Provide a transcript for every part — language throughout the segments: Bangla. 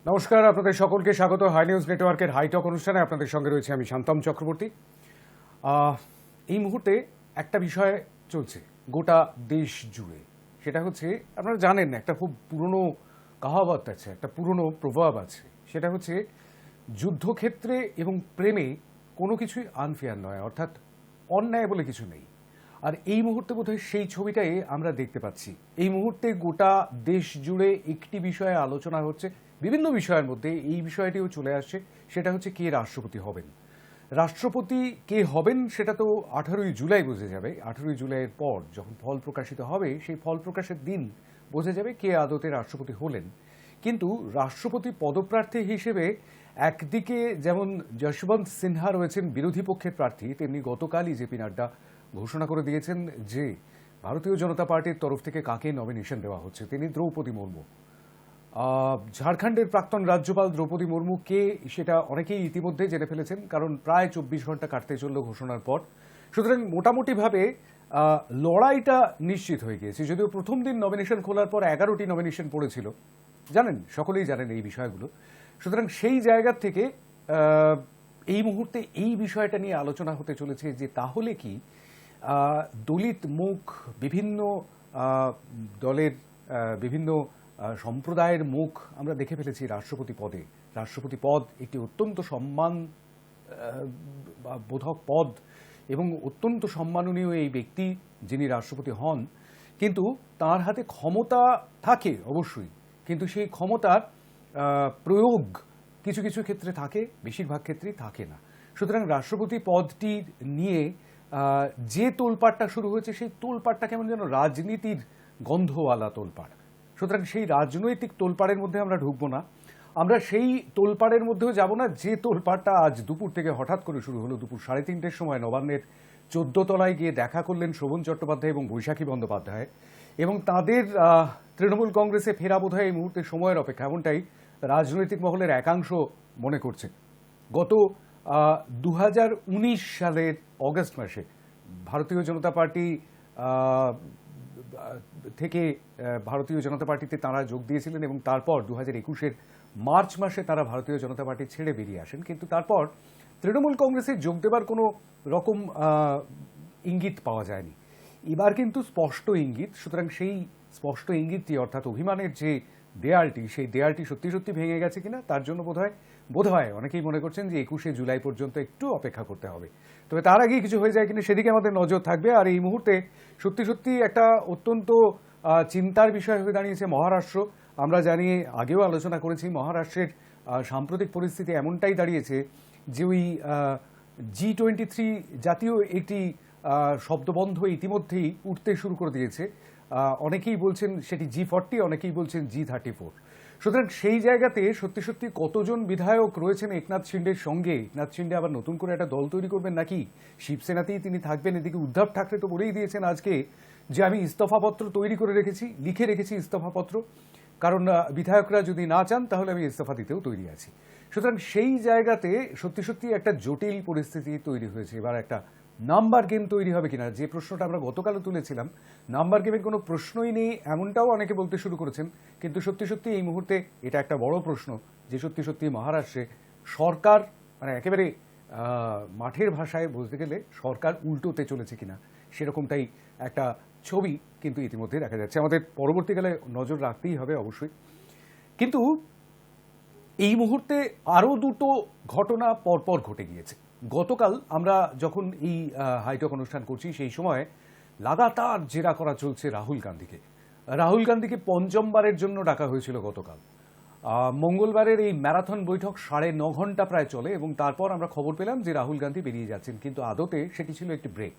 নমস্কার, আপনাদের সকলকে স্বাগত হাই নিউজ নেটওয়ার্কের হাইটক অনুষ্ঠানে। আপনাদের সঙ্গে রয়েছে আমি শান্তম চক্রবর্তী। এই মুহূর্তে একটা বিষয় চলছে গোটা দেশ জুড়ে, সেটা হচ্ছে আপনারা জানেন একটা খুব পুরনো কাহাবত আছে, একটা পুরনো প্রভাব আছে, সেটা হচ্ছে যুদ্ধক্ষেত্রে এবং প্রেমে কোনো কিছুই আনফেয়ার নয়, অর্থাৎ অন্যায় বলে কিছু নেই। আর এই মুহূর্তে বোধহয় সেই ছবিটাই আমরা দেখতে পাচ্ছি। এই মুহূর্তে গোটা দেশ জুড়ে একটি বিষয়ে আলোচনা হচ্ছে, বিভিন্ন বিষয়ের মধ্যে এই বিষয়টিও চলে আসছে, সেটা হচ্ছে কে রাষ্ট্রপতি হবেন। রাষ্ট্রপতি কে হবেন সেটা তো 18ই জুলাই বোঝা যাবে। 18ই জুলাইয়ের পর যখন ফল প্রকাশিত হবে, সেই ফল প্রকাশের দিন বোঝা যাবে কে আদতে রাষ্ট্রপতি হলেন। কিন্তু রাষ্ট্রপতি পদপ্রার্থী হিসেবে একদিকে যেমন যশবন্ত সিনহা রয়েছেন বিরোধী পক্ষের প্রার্থী, তেমনি গতকালই জেপি নাড্ডা ঘোষণা করে দিয়েছেন যে ভারতীয় জনতা পার্টির তরফ থেকে কাকে নমিনেশন দেওয়া হচ্ছে। তিনি দ্রৌপদী মুর্মু। ঝাড়খণ্ডের প্রাক্তন রাজ্যপাল দ্রৌপদী মুর্মু কে সেটা অনেকেই ইতিমধ্যে জেনে ফেলেছেন, কারণ প্রায় 24 ঘন্টা কাটতে চলল ঘোষণার পর। সুতরাং মোটামুটিভাবে লড়াইটা নিশ্চিত হয়ে গিয়েছে। যদিও প্রথম দিন নমিনেশন খোলার পর 11টি নমিনেশন পড়েছিল, জানেন, সকলেই জানেন এই বিষয়গুলো। সুতরাং সেই জায়গা থেকে এই মুহূর্তে এই বিষয়টা নিয়ে আলোচনা হতে চলেছে যে তাহলে কি দলিত মুখ, বিভিন্ন দলের বিভিন্ন সম্প্রদায়ের মুখ আমরা দেখে ফেলেছি রাষ্ট্রপতি পদে। রাষ্ট্রপতি পদ একটি অত্যন্ত সম্মান বোধক পদ এবং অত্যন্ত সম্মাননীয় এই ব্যক্তি যিনি রাষ্ট্রপতি হন, কিন্তু তার হাতে ক্ষমতা থাকে অবশ্যই, কিন্তু সেই ক্ষমতার প্রয়োগ কিছু কিছু ক্ষেত্রে থাকে, বেশিরভাগ ক্ষেত্রেই থাকে না। সুতরাং রাষ্ট্রপতি পদটি নিয়ে যে তোলপাড়টা শুরু হয়েছে, সেই তোলপাড়টা কেমন যেন রাজনীতির গন্ধওয়ালা তোলপাড়। সুতরাং সেই রাজনৈতিক তোলপাড়ের মধ্যে আমরা ঢুকবো না, আমরা সেই তোলপাড়ের মধ্যেও যাব না যে তোলপাড়টা আজ দুপুর থেকে হঠাৎ করে শুরু হলো। দুপুর 3:30টার সময় নবান্নের 14 তলায় গিয়ে দেখা করলেন শোভন চট্টোপাধ্যায় এবং বৈশাখী বন্দ্যোপাধ্যায়, এবং তাদের তৃণমূল কংগ্রেসে ফেরা বোধহয় এই মুহূর্তে সময়ের অপেক্ষা, এমনটাই রাজনৈতিক মহলের একাংশ মনে করছে। গত 2019 সালের অগস্ট মাসে ভারতীয় জনতা পার্টি থেকে ভারতীয় জনতা পার্টিতে তাঁরা যোগ দিয়েছিলেন, এবং তারপর 2021-এর মার্চ মাসে তারা ভারতীয় জনতা পার্টি ছেড়ে বেরিয়ে আসেন। কিন্তু তারপর তৃণমূল কংগ্রেসে যোগ দেবার কোনো রকম ইঙ্গিত পাওয়া যায়নি। এবার কিন্তু স্পষ্ট ইঙ্গিত। সুতরাং সেই স্পষ্ট ইঙ্গিতটি, অর্থাৎ অভিমানের যে দেয়ালটি, সেই দেয়ালটি সত্যি সত্যি ভেঙে গেছে কিনা তার জন্য বোধহয় অনেকেই মনে করছেন যে 21শে জুলাই পর্যন্ত একটু অপেক্ষা করতে হবে। তবে তার আগেই কিছু হয়ে যায় কিনা সেদিকে আমাদের নজর থাকবে। আর এই মুহূর্তে সত্যি সত্যি একটা অত্যন্ত চিন্তার বিষয় হয়ে দাঁড়িয়েছে মহারাষ্ট্র। আমরা জানি, আগেও আলোচনা করেছি, মহারাষ্ট্রের সাম্প্রতিক পরিস্থিতি এমনটাই দাঁড়িয়েছে যে ওই G23 জাতীয় একটি শব্দবন্ধ ইতিমধ্যেই উঠতে শুরু করে দিয়েছে। অনেকেই বলছেন সেটি G40, অনেকেই বলছেন G34। সুতরাং সেই জায়গাতে সত্যি সত্যি কতজন বিধায়ক রয়েছেন একনাথ শিন্ডের সঙ্গে। একনাথ শিন্ডে আবার নতুন করে একটা দল তৈরি করবেন নাকি, শিবসেনাতেই তিনি থাকবেন। এদিকে উদ্ধব ঠাকরে তো বলেই দিয়েছেন আজকে যে আমি ইস্তফাপত্র তৈরি করে রেখেছি, লিখে রেখেছি ইস্তফাপত্র, কারণ বিধায়করা যদি না চান তাহলে আমি ইস্তফা দিতেও তৈরি আছি। সুতরাং সেই জায়গাতে সত্যি সত্যি একটা জটিল পরিস্থিতি তৈরি হয়েছে। এবার একটা নাম্বার গেম তৈরি হবে কিনা, যে প্রশ্নটা আমরা গতকালও তুলেছিলাম, নাম্বার গেমের কোনো প্রশ্নই নেই এমনটাও অনেকে বলতে শুরু করেছেন। কিন্তু সত্যি সত্যি এই মুহূর্তে এটা একটা বড় প্রশ্ন যে সত্যি সত্যি মহারাষ্ট্রে সরকার, মানে একেবারে মাঠের ভাষায় বলতে গেলে সরকার উল্টোতে চলেছে কিনা, সেরকমটাই একটা ছবি কিন্তু ইতিমধ্যে দেখা যাচ্ছে। আমাদের পরবর্তীকালে নজর রাখতেই হবে অবশ্যই। কিন্তু এই মুহূর্তে আরও দুটো ঘটনা পরপর ঘটে গিয়েছে। গতকাল আমরা যখন এই হাইটক অনুষ্ঠান করছি, সেই সময় লাগাতার জেরা করা চলছে রাহুল গান্ধীকে। রাহুল গান্ধীকে পঞ্চমবারের জন্য ডাকা হয়েছিল গতকাল। মঙ্গলবারের এই ম্যারাথন বৈঠক 9.5 ঘন্টা প্রায় চলে, এবং তারপর আমরা খবর পেলাম যে রাহুল গান্ধী বেরিয়ে যাচ্ছেন। কিন্তু আদতে সেটি ছিল একটি ব্রেক।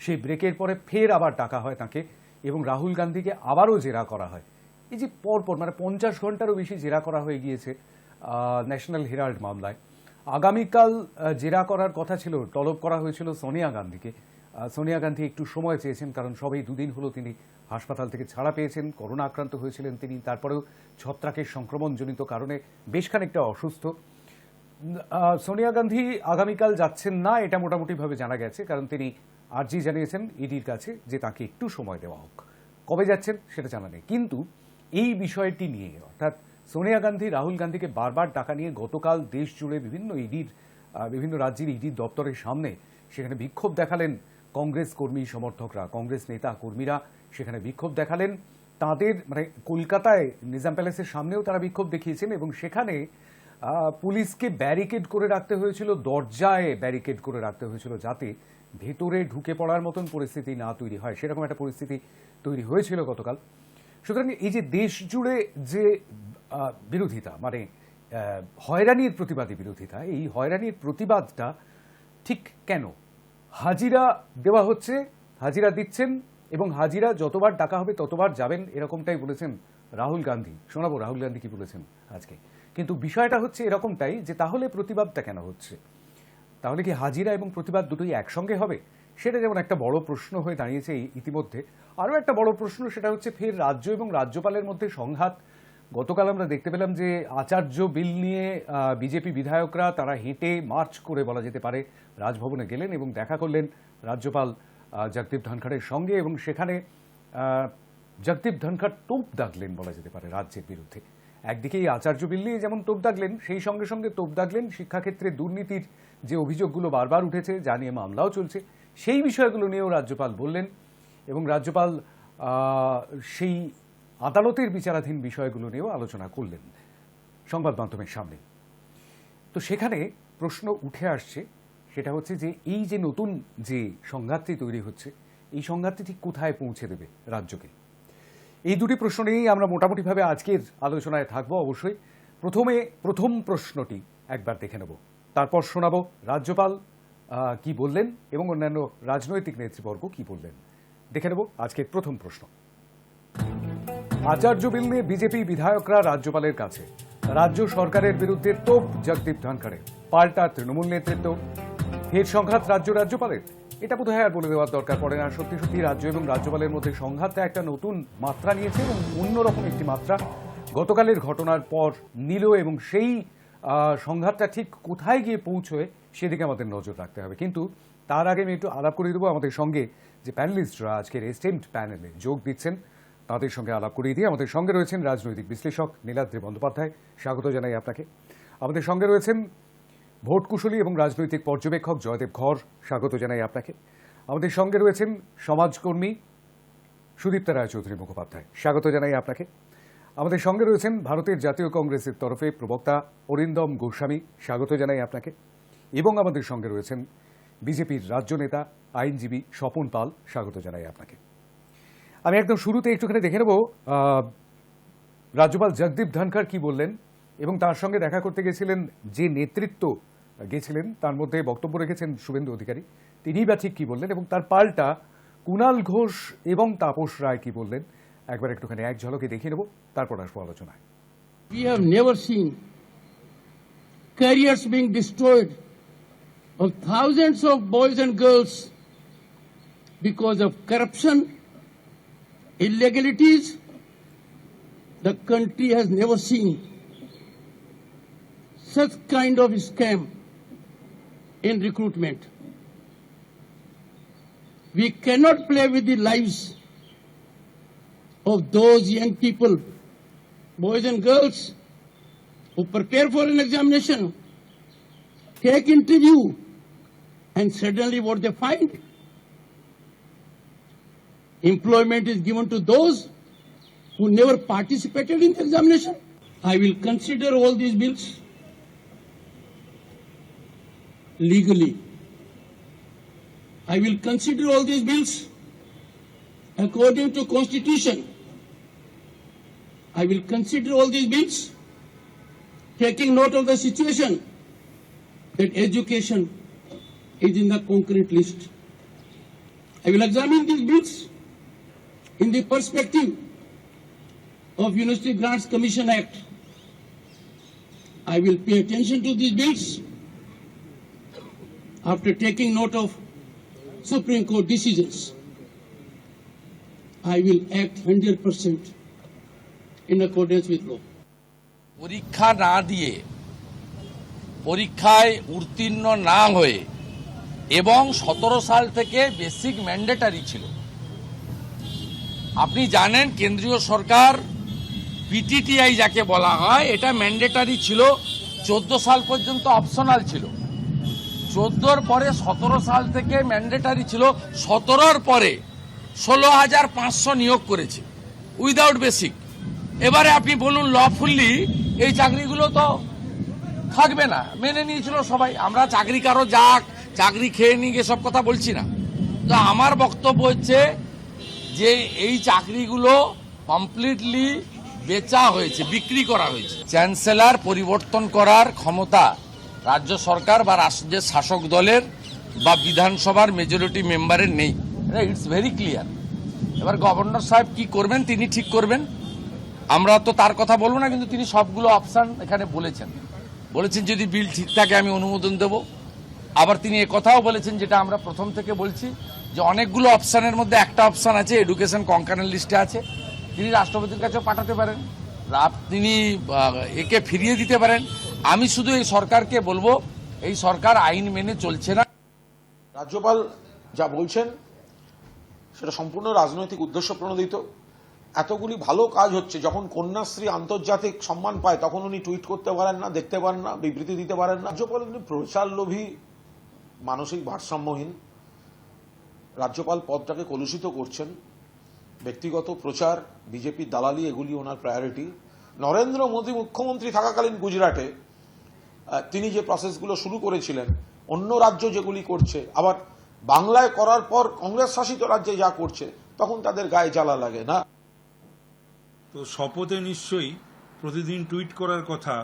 সেই ব্রেকের পরে ফের আবার ডাকা হয় তাকে, এবং রাহুল গান্ধীকে আবারও জেরা করা হয়। এই যে পরপর মানে 50 ঘন্টারও বেশি জেরা করা হয়ে গিয়েছে ন্যাশনাল হেরাল্ড মামলায়। আগামীকাল জেরা করার কথা ছিল, তলব করা হয়েছিল সোনিয়া গান্ধীকে। সোনিয়া গান্ধী একটু সময় চেয়েছেন, কারণ সবেই 2 দিন হলো তিনি হাসপাতাল থেকে ছাড়া পেয়েছেন, করোনা আক্রান্ত হয়েছিলেন তিনি, তারপরেও ছত্রাকের সংক্রমণজনিত কারণে বেশ খানিকটা অসুস্থ। সোনিয়া গান্ধী আগামীকাল যাচ্ছেন না, এটা মোটামুটিভাবে জানা গেছে, কারণ তিনি আর্জি জানিয়েছেন ইডির কাছে যে তাকে একটু সময় দেওয়া হোক। কবে যাচ্ছেন সেটা জানা নেই। কিন্তু এই বিষয়টি নিয়ে, অর্থাৎ সোনিয়া গান্ধী রাহুল গান্ধীকে বারবার টাকা নিয়ে গতকাল দেশ জুড়ে বিভিন্ন রাজ্যের ইডির দপ্তরের সামনে সেখানে বিক্ষোভ দেখালেন কংগ্রেস কর্মী সমর্থকরা, কংগ্রেস নেতা কর্মীরা সেখানে বিক্ষোভ দেখালেন। তাদের মানে কলকাতায় নিজাম প্যালেসের সামনেও তারা বিক্ষোভ দেখিয়েছেন এবং সেখানে পুলিশকে ব্যারিকেড করে রাখতে হয়েছিল, দরজায় ব্যারিকেড করে রাখতে হয়েছিল যাতে ভেতরে ঢুকে পড়ার মতন পরিস্থিতি না তৈরি হয়। সেরকম একটা পরিস্থিতি তৈরি হয়েছিল গতকাল। সুতরাং এই যে দেশ জুড়ে যে বিরোধিতা, মানে হয়রানির প্রতিবাদী বিরোধিতা, এই হয়রানির প্রতিবাদটা ঠিক কেন? হাজিরা দেওয়া হচ্ছে, হাজিরা দিচ্ছেন এবং হাজিরা যতবার ডাকা হবে ততবার যাবেন, এরকমটাই বলেছেন রাহুল গান্ধী। শোনাবো রাহুল গান্ধী কি বলেছেন আজকে। কিন্তু বিষয়টা হচ্ছে এরকমটাই যে তাহলে প্রতিবাদটা কেন হচ্ছে? তাহলে কি হাজিরা এবং প্রতিবাদ দুটোই একসঙ্গে হবে? সেটা যেমন একটা বড় প্রশ্ন হয়ে দাঁড়িয়েছে ইতিমধ্যে। আরও একটা বড় প্রশ্ন, সেটা হচ্ছে ফের রাজ্য এবং রাজ্যপালের মধ্যে সংঘাত। গতকাল আমরা দেখতে পেলাম যে আচার্য বিল নিয়ে বিজেপি বিধায়করা তারা হেঁটে মার্চ করে বলা যেতে পারে রাজভবনে গেলেন এবং দেখা করলেন রাজ্যপাল জগদীপ ধনখড়ের সঙ্গে এবং সেখানে জগদীপ ধনখড় তোপ দাগলেন বলা যেতে পারে রাজ্যের বিরুদ্ধে। একদিকে এই আচার্য বিল নিয়ে যেমন তোপ দাগলেন, সেই সঙ্গে সঙ্গে তোপ দাগলেন শিক্ষাক্ষেত্রে দুর্নীতির যে অভিযোগগুলো বারবার উঠেছে, যা নিয়ে মামলাও চলছে, সেই বিষয়গুলো নিয়েও রাজ্যপাল বললেন এবং রাজ্যপাল সেই আদালতের বিচারাধীন বিষয়গুলো নিয়েও আলোচনা করলেন সংবাদ মাধ্যমের সামনে। তো সেখানে প্রশ্ন উঠে আসছে, সেটা হচ্ছে যে এই যে নতুন যে সংঘাতটি তৈরি হচ্ছে, এই সংঘাতটি ঠিক কোথায় পৌঁছে দেবে রাজ্যকে? এই দুটি প্রশ্ন নিয়েই আমরা মোটামুটিভাবে আজকের আলোচনায় থাকবো। অবশ্যই প্রথম প্রশ্নটি একবার দেখে নেব, তারপর শোনাবো রাজ্যপাল কি বললেন এবং অন্যান্য রাজনৈতিক নেতৃবর্গ কি বললেন। দেখে নেব আজকের প্রথম প্রশ্ন। আচার্য বিল নিয়ে বিজেপি বিধায়করা রাজ্যপালের কাছে, রাজ্য সরকারের বিরুদ্ধে তোপ জগদীপ ধনখড়ের, পাল্টা তৃণমূল নেতৃত্ব, ফের সংঘাত রাজ্যপালের। এটা বোধহয় আর বলে দেওয়ার দরকার পড়ে না। সত্যি সত্যি রাজ্য এবং রাজ্যপালের মধ্যে সংঘাতটা একটা নতুন মাত্রা নিয়েছে এবং অন্যরকম একটি মাত্রা গতকালের ঘটনার পর নিল এবং সেই সংঘাতটা ঠিক কোথায় গিয়ে পৌঁছয় সেদিকে আমাদের নজর রাখতে হবে। কিন্তু তার আগে আমি একটু আলাপ করে দেবো আমাদের সঙ্গে যে প্যানেলিস্টরা আজকের এস্টেমড প্যানেলে যোগ দিচ্ছেন, তাদের সঙ্গে আলাপ করিয়ে দিয়ে আমাদের সঙ্গে রয়েছেন রাজনৈতিক বিশ্লেষক নীলাদ্রি বন্দ্যোপাধ্যায়, স্বাগত জানাই আপনাকে। আমাদের সঙ্গে রয়েছেন ভোট কুশলী এবং রাজনৈতিক পর্যবেক্ষক জয়দেব ঘর, স্বাগত জানাই আপনাকে। আমাদের সঙ্গে রয়েছেন সমাজকর্মী সুদীপ্তা রায়চৌধুরী মুখোপাধ্যায়, স্বাগত জানাই আপনাকে। আমাদের সঙ্গে রয়েছেন ভারতের জাতীয় কংগ্রেসের তরফে প্রবক্তা অরিন্দম গোস্বামী, স্বাগত জানাই আপনাকে। এবং আমাদের সঙ্গে রয়েছেন বিজেপির রাজ্য নেতা আইনজীবী স্বপন পাল, স্বাগত জানাই আপনাকে। আমি একদম শুরুতে একটুখানি দেখে নেব রাজ্যপাল জগদীপ ধনখড় কি বললেন এবং তার সঙ্গে দেখা করতে গেছিলেন যে নেতৃত্ব গেছিলেন, তার মধ্যে বক্তব্য রেখেছেন শুভেন্দু অধিকারী, তিনিই বা ঠিক কি বললেন এবং তার পাল্টা কুণাল ঘোষ এবং তাপস রায় কি বললেন একবার একটুখানি এক ঝলকে দেখিয়ে নেব, তারপর আসবো আলোচনায়। We have never seen careers being destroyed of thousands of boys and girls because of corruption, illegalities. The country has never seen such kind of scam in recruitment. We cannot play with the lives of those young people, boys and girls, who prepare for an examination, take interview, and suddenly what they find? Employment is given to those who never participated in the examination. I will consider all these bills legally. I will consider all these bills according to Constitution. I will consider all these bills taking note of the situation that education is in the concrete list. I will examine these bills in the perspective of University Grants Commission Act. I will pay attention to these bills after taking note of Supreme Court decisions. I will act 100% in accordance with law. পরীক্ষা না দিয়ে, পরীক্ষায় উত্তীর্ণ না হয়ে এবং 17 সাল থেকে বেসিক ম্যান্ডেটারি ছিল। আপনি জানেন কেন্দ্রীয় সরকার পিটিটিআই যাকে বলা হয়, এটা ম্যান্ডেটারি ছিল, 14 সাল পর্যন্ত অপশনাল ছিল, 14-র পরে 17 সাল থেকে ম্যান্ডেটারি ছিল, 17-র পরে 16,500 নিয়োগ করেছে উইদাউট বেসিক। এবারে আপনি বলুন লফুল্লি এই চাকরিগুলো তো থাকবে না, মেনে নিয়েছিল সবাই। আমরা চাকরি কারো যাক, চাকরি খেয়ে নিয়ে সব কথা বলছি না, তো আমার বক্তব্য হচ্ছে যে এই চাকরিগুলো কমপ্লিটলি বেচা হয়েছে, বিক্রি করা হয়েছে। চ্যান্সেলর পরিবর্তন করার ক্ষমতা রাজ্য সরকার বা রাজ্যের শাসক দলের বা বিধানসভার মেজরিটি মেম্বারের নেই, ইটস ভেরি ক্লিয়ার। এবার গভর্নর সাহেব কি করবেন তিনি ঠিক করবেন, আমরা তো তার কথা বলবো না, কিন্তু তিনি সবগুলো অপশন এখানে বলেছেন যদি বিল ঠিক থাকে আমি অনুমোদন দেব। আবার তিনি কথাও বলেছেন, যেটা আমরা প্রথম থেকে বলছি, যে অনেকগুলো অপশনের মধ্যে একটা অপশন আছে এডুকেশন কনকারেন্ট লিস্টে আছে, তিনি রাষ্ট্রপতির কাছে পাঠাতে পারেন, তিনি একে ফিরিয়ে দিতে পারেন। আমি শুধু এই সরকারকে বলবো, এই সরকার আইন মেনে চলছে না। রাজ্যপাল যা বলছেন সেটা সম্পূর্ণ রাজনৈতিক উদ্দেশ্য প্রণোদিত। এতগুলি ভালো কাজ হচ্ছে, যখন কন্যাশ্রী আন্তর্জাতিক সম্মান পায় তখন উনি টুইট করতে পারেন না, দেখতে পারেন না, বিবৃতি দিতে পারেন না। রাজ্যপাল উনি প্রচার লোভী, মানসিক ভারসাম্যহীন। রাজ্যপাল পদটাকে কলুষিত করছেন। ব্যক্তিগত প্রচার, বিজেপির দালালি, এগুলি ওনার প্রায়োরিটি। নরেন্দ্র মোদী মুখ্যমন্ত্রী থাকাকালীন গুজরাটে তিনি যে প্রসেসগুলো শুরু করেছিলেন, অন্য রাজ্য যেগুলি করছে, আবার বাংলায় করার পর কংগ্রেস শাসিত রাজ্যে যা করছে, তখন তাদের গায়ে জ্বালা লাগে না। তো শপথে নিশ্চয়ই প্রতিদিন টুইট করার কথা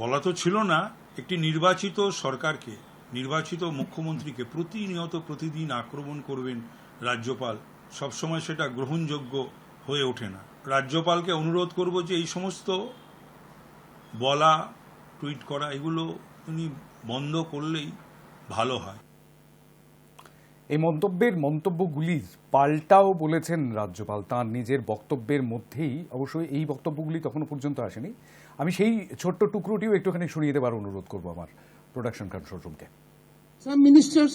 বলা তো ছিল না। একটি নির্বাচিত সরকারকে, নির্বাচিত মুখ্যমন্ত্রীকে প্রতিনিয়ত প্রতিদিন আক্রমণ করবেন রাজ্যপাল, সবসময় সেটা গ্রহণযোগ্য হয়ে ওঠে না। রাজ্যপালকে অনুরোধ করব যে এই সমস্ত বলা, টুইট করা, এগুলো উনি বন্ধ করলেই ভালো হয়। এই মন্তব্যগুলির পাল্টাও বলেছেন রাজ্যপাল তাঁর নিজের বক্তব্যের মধ্যেই। অবশ্যই এই বক্তব্যগুলি তখনও পর্যন্ত আসেনি। আমি সেই ছোট্ট টুকরোটিও একটুখানি শুনিয়ে দেবার অনুরোধ করবো আমার প্রোডাকশন কন্ট্রোল রুমকে। Some ministers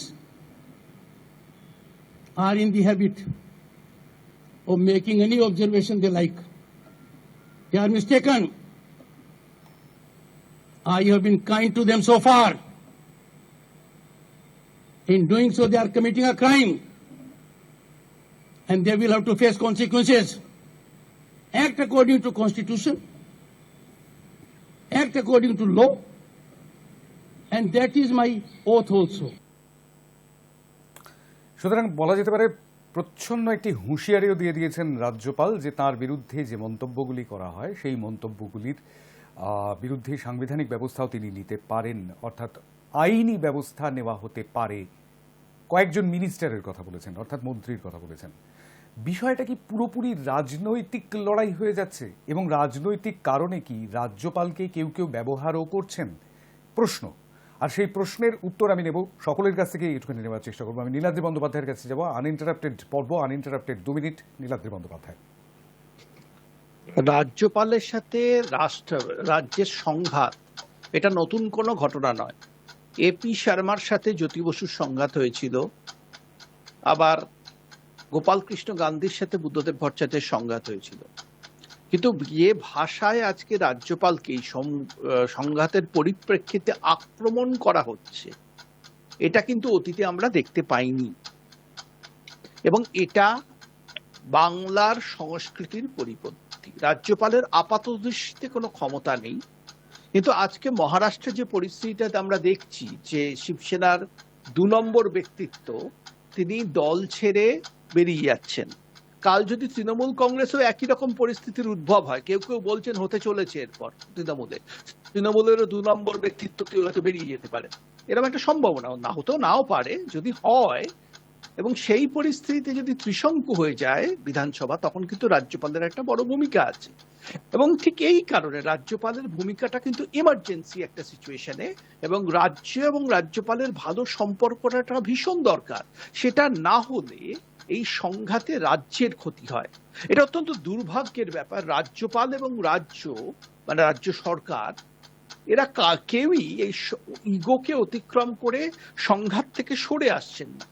are in the habit of making any observation they like. They are mistaken. I have been kind to them so far. In doing so, they are committing a crime, and they will have to face consequences. Act according to Constitution, act according to law, and that is my oath also. সুতরাং বলা যেতে পারে প্রচ্ছন্ন একটি হুঁশিয়ারিও দিয়ে দিয়েছেন রাজ্যপাল যে তার বিরুদ্ধে যে মন্তব্যগুলি করা হয় সেই মন্তব্যগুলির বিরুদ্ধে সাংবিধানিক ব্যবস্থাও তিনি নিতে পারেন, অর্থাৎ আইনি ব্যবস্থা নেওয়া হতে পারে। কয়েকজন মিনিস্টারের কথা বলেছেন, অর্থাৎ মন্ত্রীর কথা বলেছেন। বিষয়টা কি পুরোপুরি রাজনৈতিক লড়াই হয়ে যাচ্ছে, এবং রাজনৈতিক কারণে কি রাজ্যপালকে কেউ কেউ ব্যবহারও করছেন? প্রশ্ন। আর সেই প্রশ্নের উত্তর আমি নেব সকলের কাছ থেকে, একটুখানি নেওয়ার চেষ্টা করবো। আমি নীলাদ্রি বন্দ্যোপাধ্যায়ের কাছে যাবো। আনইন্টারাপ্টেড পর্ব, আনইন্টারাপ্টেড 2 মিনিট। নীলাদ্রি বন্দ্যোপাধ্যায়। রাজ্যপালের সাথে রাজ্যের সংঘাত এটা নতুন কোনো ঘটনা নয়। এপি শর্মার সাথে জ্যোতি বসুর সংঘাত হয়েছিল, আবার গোপালকৃষ্ণ গান্ধীর সাথে বুদ্ধদেব ভট্টাচার্যের সংঘাত হয়েছিল। কিন্তু যে ভাষায় আজকে রাজ্যপালকে এই সংঘাতের পরিপ্রেক্ষিতে আক্রমণ করা হচ্ছে, এটা কিন্তু অতীতে আমরা দেখতে পাইনি, এবং এটা বাংলার সংস্কৃতির পরিপন্থী। রাজ্যপালের আপাত দৃষ্টিতে কোনো ক্ষমতা নেই, কিন্তু আজকে মহারাষ্ট্রের যে পরিস্থিতিটাতে আমরা দেখছি যে শিবসেনার 2 নম্বর ব্যক্তিত্ব তিনি দল ছেড়ে বেরিয়ে যাচ্ছেন। কাল যদি তৃণমূল কংগ্রেসও একই রকম পরিস্থিতির উদ্ভব হয়, কেউ কেউ বলছেন হতে চলেছে, এরপর তৃণমূলেরও 2 নম্বর ব্যক্তিত্ব কেউ হয়তো বেরিয়ে যেতে পারে, এরকম একটা সম্ভাবনা না হতেও নাও পারে। যদি হয় এবং সেই পরিস্থিতিতে যদি ত্রিশঙ্কু হয়ে যায় বিধানসভা, তখন কিন্তু রাজ্যপালের একটা বড় ভূমিকা আছে। এবং ঠিক এই কারণে রাজ্যপালের ভূমিকাটা কিন্তু ইমার্জেন্সি একটা সিচুয়েশনে, এবং রাজ্য এবং রাজ্যপালের ভালো সম্পর্কটা ভীষণ দরকার। সেটা না হলে এই সংঘাতে রাজ্যের ক্ষতি হয়। এটা অত্যন্ত দুর্ভাগ্যের ব্যাপার। রাজ্যপাল এবং রাজ্য মানে রাজ্য সরকার এরা কেউই এই ইগোকে অতিক্রম করে সংঘাত থেকে সরে আসছেন না।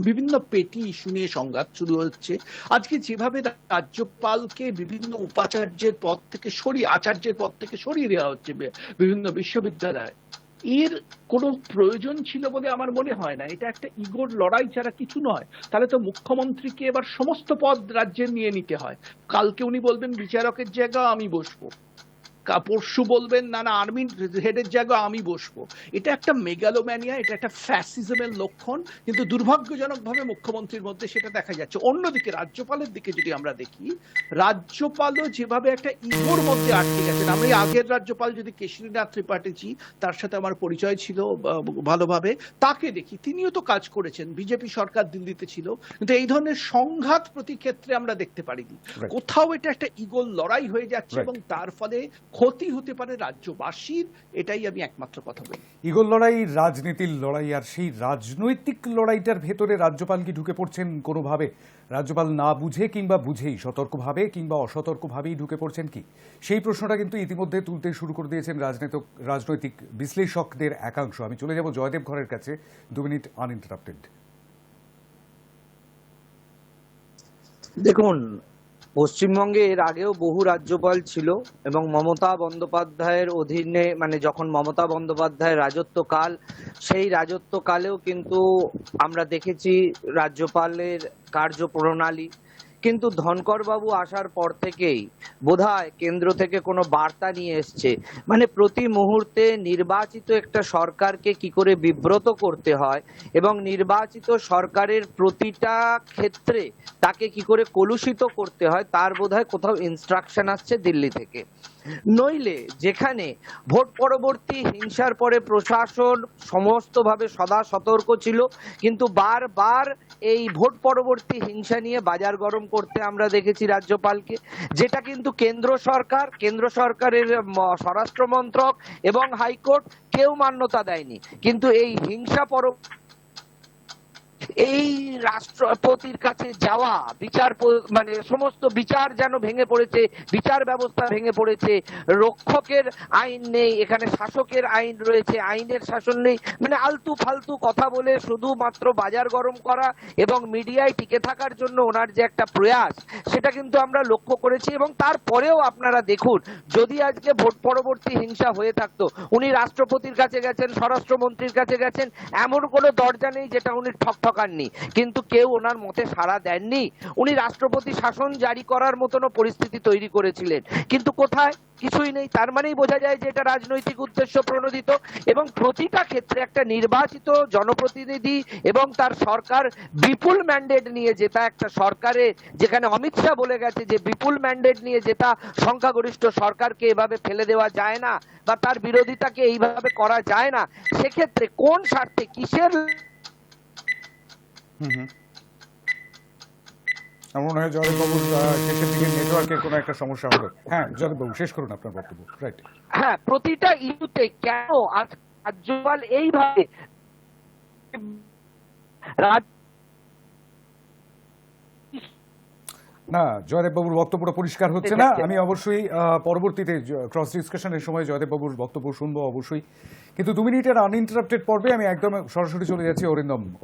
বিভিন্ন পেটি ইস্যু নিয়ে সংঘাত শুরু হচ্ছে। আজকে যেভাবে রাজ্যপালকে বিভিন্ন উপাচার্যের পদ থেকে আচার্যের পদ থেকে সরিয়ে দেওয়া হচ্ছে বিভিন্ন বিশ্ববিদ্যালয়ে, এর কোনো প্রয়োজন ছিল বলে আমার মনে হয় না। এটা একটা ইগোর লড়াই ছাড়া কিছু নয়। তাহলে তো মুখ্যমন্ত্রীকে এবার সমস্ত পদ রাজ্যের নিয়ে নিতে হয়। কালকে উনি বলবেন বিচারকের জায়গা আমি বসবো, পরশু বলবেন না আর্মি হেডের জায়গায় আমি বসবো। এটা একটা মেগালোম্যানিয়া, এটা একটা ফ্যাসিজমের লক্ষণ। কিন্তু দুর্ভাগ্যজনকভাবে মুখ্যমন্ত্রীর মধ্যে সেটা দেখা যাচ্ছে। অন্যদিকে রাজ্যপালের দিকে যদি আমরা দেখি, রাজ্যপালও যেভাবে একটা ইগোর মধ্যে আটকে গেছেন। আমি আগের রাজ্যপাল যদি কেশরীনাথ ত্রিপাঠীজি, তার সাথে আমার পরিচয় ছিল ভালোভাবে, তাকে দেখি, তিনিও তো কাজ করেছেন, বিজেপি সরকার দিল্লিতে ছিল, কিন্তু এই ধরনের সংঘাত প্রতি ক্ষেত্রে আমরা দেখতে পারিনি। কোথাও এটা একটা ইগোর লড়াই হয়ে যাচ্ছে এবং তার ফলে ক্ষতি হতে পারে রাজ্যবাসীর, এটাই আমি একমাত্র কথা বলি। ইগোর লড়াই, রাজনীতির লড়াই, আর সেই রাজনৈতিক লড়াইটার ভেতরে রাজ্যপাল কি ঢুকে পড়ছেন কোনোভাবে? রাজ্যপাল না বুঝে কিংবা বুঝেই, সতর্কভাবে কিংবা অসতর্কভাবেই ঢুকে পড়ছেন কি? সেই প্রশ্নটা কিন্তু ইতিমধ্যে তুলতে শুরু করে দিয়েছেন রাজনৈতিক বিশ্লেষকদের একাংশ। আমি চলে যাব জয়দেব ঘরের কাছে, 2 মিনিট আনইন্টারাপ্টেড। দেখুন, পশ্চিমবঙ্গে এর আগেও বহু রাজ্যপাল ছিল এবং মমতা বন্দ্যোপাধ্যায়ের অধীনে, মানে যখন মমতা বন্দ্যোপাধ্যায়ের রাজত্বকাল, সেই রাজত্বকালেও কিন্তু আমরা দেখেছি রাজ্যপালের কার্যপ্রণালী। কিন্তু ধনকর বাবু আসার পর থেকেই বোধহয় কেন্দ্র থেকে কোনো বার্তা নিয়ে এসছে, মানে প্রতি মুহূর্তে নির্বাচিত একটা সরকারকে কি করে বিব্রত করতে হয় এবং নির্বাচিত সরকারের প্রতিটা ক্ষেত্রে তাকে কি করে কলুষিত করতে হয়, তার বোধহয় কোথাও ইনস্ট্রাকশন আসছে দিল্লি থেকে। নইলে যেখানে ভোট পরবর্তী হিংসার পরে প্রশাসন সমস্তভাবে সদা সতর্ক ছিল, কিন্তু বারবার এই ভোট পরবর্তী হিংসা নিয়ে বাজার গরম করতে আমরা দেখেছি রাজ্যপালকে, যেটা কিন্তু কেন্দ্র সরকারের স্বরাষ্ট্র মন্ত্রক এবং হাইকোর্ট কেউ মান্যতা দেয়নি। কিন্তু এই হিংসা এই রাষ্ট্রপতির কাছে যাওয়া, মানে সমস্ত বিচার যেন ভেঙে পড়েছে, বিচার ব্যবস্থা ভেঙে পড়েছে, রক্ষকের আইন নেই, এখানে শাসকের আইন রয়েছে, আইনের শাসন নেই, মানে আলতু ফালতু কথা বলে শুধুমাত্র বাজার গরম করা এবং মিডিয়ায় টিকে থাকার জন্য ওনার যে একটা প্রয়াস, সেটা কিন্তু আমরা লক্ষ্য করেছি। এবং তারপরেও আপনারা দেখুন, যদি আজকে ভোট পরবর্তী হিংসা হয়ে থাকতো, উনি রাষ্ট্রপতির কাছে গেছেন, স্বরাষ্ট্রমন্ত্রীর কাছে গেছেন, এমন কোনো দরজা নেই যেটা উনি ঠকাননি, কিন্তু কেউ ওনার মতে সাড়া দেননি। উনি রাষ্ট্রপতি শাসন জারি করার মতনও পরিস্থিতি তৈরি করেছিলেন, কিন্তু কোথায়? কিছুই নেই। তার মানেই বোঝা যায় যে এটা রাজনৈতিক উদ্দেশ্য প্রণোদিত। এবং প্রতিটা ক্ষেত্রে একটা নির্বাচিত জনপ্রতিনিধি এবং তার সরকার বিপুল ম্যান্ডেট নিয়ে জেতা একটা সরকারে, যেখানে অমিত শাহ বলে গেছে যে বিপুল ম্যান্ডেট নিয়ে জেতা সংখ্যাগরিষ্ঠ সরকারকে এভাবে ফেলে দেওয়া যায় না বা তার বিরোধিতাকে এইভাবে করা যায় না। সেক্ষেত্রে কোন স্বার্থে, কিসের আমার মনে হয় জয়দেববাবুর শেষের দিকে নেটওয়ার্কের কোনো একটা সমস্যা হবে। হ্যাঁ জয়দেববাবু, শেষ করুন আপনার বক্তব্য। রাইট। হ্যাঁ, প্রতিটা ইস্যুতে কেন রাজ্যপাল এইভাবে না, জয়দেববাবুর বক্তব্যটা পরিষ্কার হচ্ছে না। আমি অবশ্যই পরবর্তীতে ক্রস ডিসকাশনের সময় জয়দেববাবুর বক্তব্য শুনবো অবশ্যই, কিন্তু 2 মিনিটের আনইন্টারাপ্টেড পর্বে আমি একদম সরাসরি চলে যাচ্ছি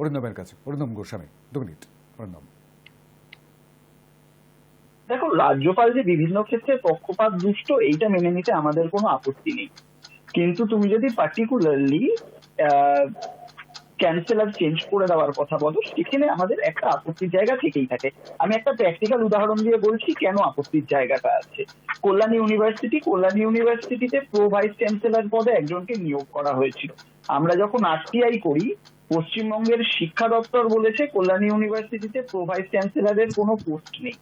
অরিন্দমের কাছে। অরিন্দম গোস্বামী, 2 মিনিট। অরিন্দম, দেখো, রাজ্যপাল যে বিভিন্ন ক্ষেত্রে পক্ষপাত দুষ্ট, এইটা মেনে নিতে আমাদের কোনো আপত্তি নেই, কিন্তু তুমি যদি পার্টিকুলারলি ক্যান্সেলার চেঞ্জ করে দেওয়ার কথা বলো, সেখানে আমাদের একটা আপত্তির জায়গা থেকেই থাকে। আমি একটা প্র্যাকটিক্যাল উদাহরণ দিয়ে বলছি কেন আপত্তির জায়গাটা আছে। কল্যাণী ইউনিভার্সিটিতে প্রো ভাইস চ্যান্সেলর পদে একজনকে নিয়োগ করা হয়েছিল। আমরা যখন আরটিআই করি, পশ্চিমবঙ্গের শিক্ষা দপ্তর বলেছে কল্যাণী ইউনিভার্সিটিতে প্রো ভাইস চ্যান্সেলরের কোনো পোস্ট নেই।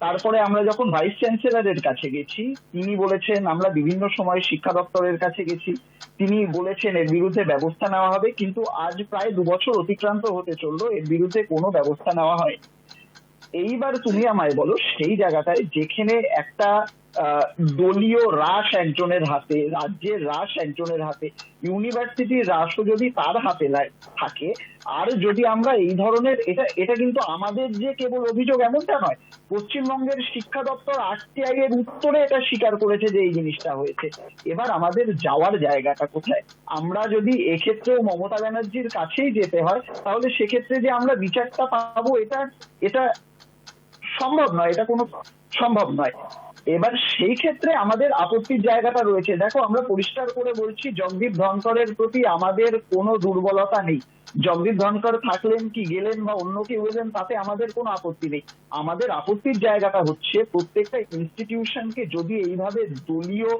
তারপরে আমরা যখন ভাইস চ্যান্সেলরের কাছে গেছি, তিনি বলেছেন, আমরা বিভিন্ন সময় শিক্ষা দপ্তরের কাছে গেছি, তিনি বলেছেন এর বিরুদ্ধে ব্যবস্থা নেওয়া হবে, কিন্তু আজ প্রায় 2 বছর অতিক্রান্ত হতে চললো, এর বিরুদ্ধে কোনো ব্যবস্থা নেওয়া হয়নি। এইবার তুমি আমায় বলো, সেই জায়গাটায় যেখানে একটা দলীয় রাশ একজনের হাতে, রাজ্যের রাশ একজনের হাতে, ইউনিভার্সিটির রাশও যদি তার হাতে থাকে, আর যদি আমরা এই ধরনের, এটা কিন্তু আমাদের যে কেবল অভিযোগ এমনটা নয়, পশ্চিমবঙ্গের শিক্ষা দপ্তর RTI এর উত্তরে এটা স্বীকার করেছে যে এই জিনিসটা হয়েছে। এবার আমাদের যাওয়ার জায়গাটা কোথায়? আমরা যদি এক্ষেত্রেও মমতা ব্যানার্জির কাছেই যেতে হয়, তাহলে সেক্ষেত্রে যে আমরা বিচারটা পাবো এটা সম্ভব নয়, এটা কোনো সম্ভব নয়। এবার সেই ক্ষেত্রে আমাদের আপত্তির জায়গাটা রয়েছে। দেখো, আমরা পরিষ্কার করে বলছি, জগদীপ ধনকরের প্রতি আমাদের কোনো দুর্বলতা নেই। জগদীপ ধনকর থাকলেন কি গেলেন বা অন্য কেউ এলেন, তাতে আমাদের কোনো আপত্তি নেই। আমাদের আপত্তির জায়গাটা হচ্ছে প্রত্যেকটা ইনস্টিটিউশনকে যদি এইভাবে দলীয়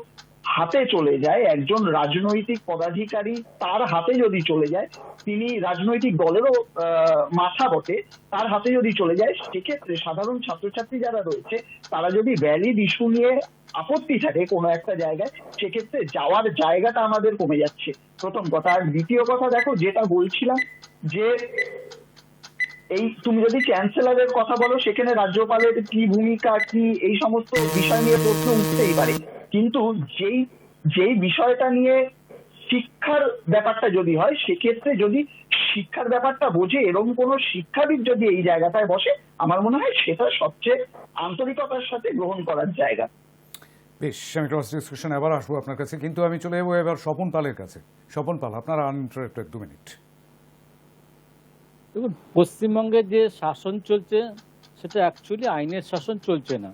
হাতে চলে যায়, একজন রাজনৈতিক পদাধিকারী তার হাতে যদি চলে যায়, তিনি রাজনৈতিক দলেরও মাথা বটে, তার হাতে যদি চলে যায়, সেক্ষেত্রে সাধারণ ছাত্রছাত্রী যারা রয়েছে তারা যদি ভ্যালিড ইস্যু নিয়ে আপত্তি থাকে কোনো একটা জায়গায়, সেক্ষেত্রে যাওয়ার জায়গাটা আমাদের কমে যাচ্ছে, প্রথম কথা। আর দ্বিতীয় কথা, দেখো যেটা বলছিলাম, যে এই তুমি যদি চ্যান্সেলরের কথা বলো, সেখানে রাজ্যপালের কি ভূমিকা, কি এই সমস্ত বিষয় নিয়ে প্রশ্ন উঠতেই পারে, কিন্তু যেই বিষয়টা নিয়ে শিক্ষার ব্যাপারটা যদি হয়, সেক্ষেত্রে যদি শিক্ষার ব্যাপারটা বোঝে এরকম কোনো শিক্ষাবিদ যদি এই জায়গাটায় বসে, আমার মনে হয় সেটা সবচেয়ে আন্তরিকতার সাথে গ্রহণ করার জায়গা। বেশ, আমি ক্রস ডিসকাশনে আবার আসবো আপনার কাছে, কিন্তু আমি চলে যাবো এবার স্বপন পালের কাছে। স্বপন পাল, আপনার আনইন্টারাপ্টেড 2 মিনিট। দেখুন, পশ্চিমবঙ্গে যে শাসন চলছে সেটা অ্যাকচুয়ালি আইনের শাসন চলছে না।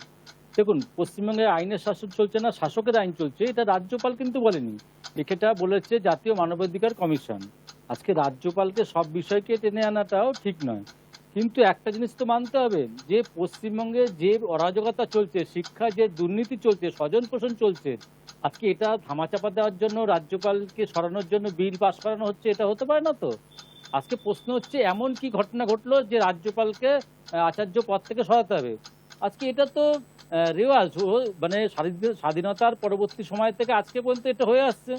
দেখুন, পশ্চিমবঙ্গে আইনের শাসন চলছে না, শাসকের আইন চলছে। এটা রাজ্যপাল কিন্তু বলেনি, এটা বলেছে জাতীয় মানবাধিকার কমিশন। আজকে রাজ্যপালকে সব বিষয়কে টেনে আনাটাও ঠিক নয়, কিন্তু একটা জিনিস তো মানতে হবে, যে পশ্চিমবঙ্গে যে অরাজকতা চলছে, শিক্ষা যে দুর্নীতি চলছে, স্বজন পোষণ চলছে, আজকে এটা ধামাচাপা দেওয়ার জন্য রাজ্যপালকে সরানোর জন্য বিল পাস করানো হচ্ছে, এটা হতে পারে না তো। আজকে প্রশ্ন হচ্ছে, এমন কি ঘটনা ঘটলো যে রাজ্যপালকে আচার্য পদ থেকে সরাতে হবে? আজকে এটা তো রেওয়াজ, মানে স্বাধীনতার পরবর্তী সময় থেকে আজকে পর্যন্ত এটা হয়ে আসছে।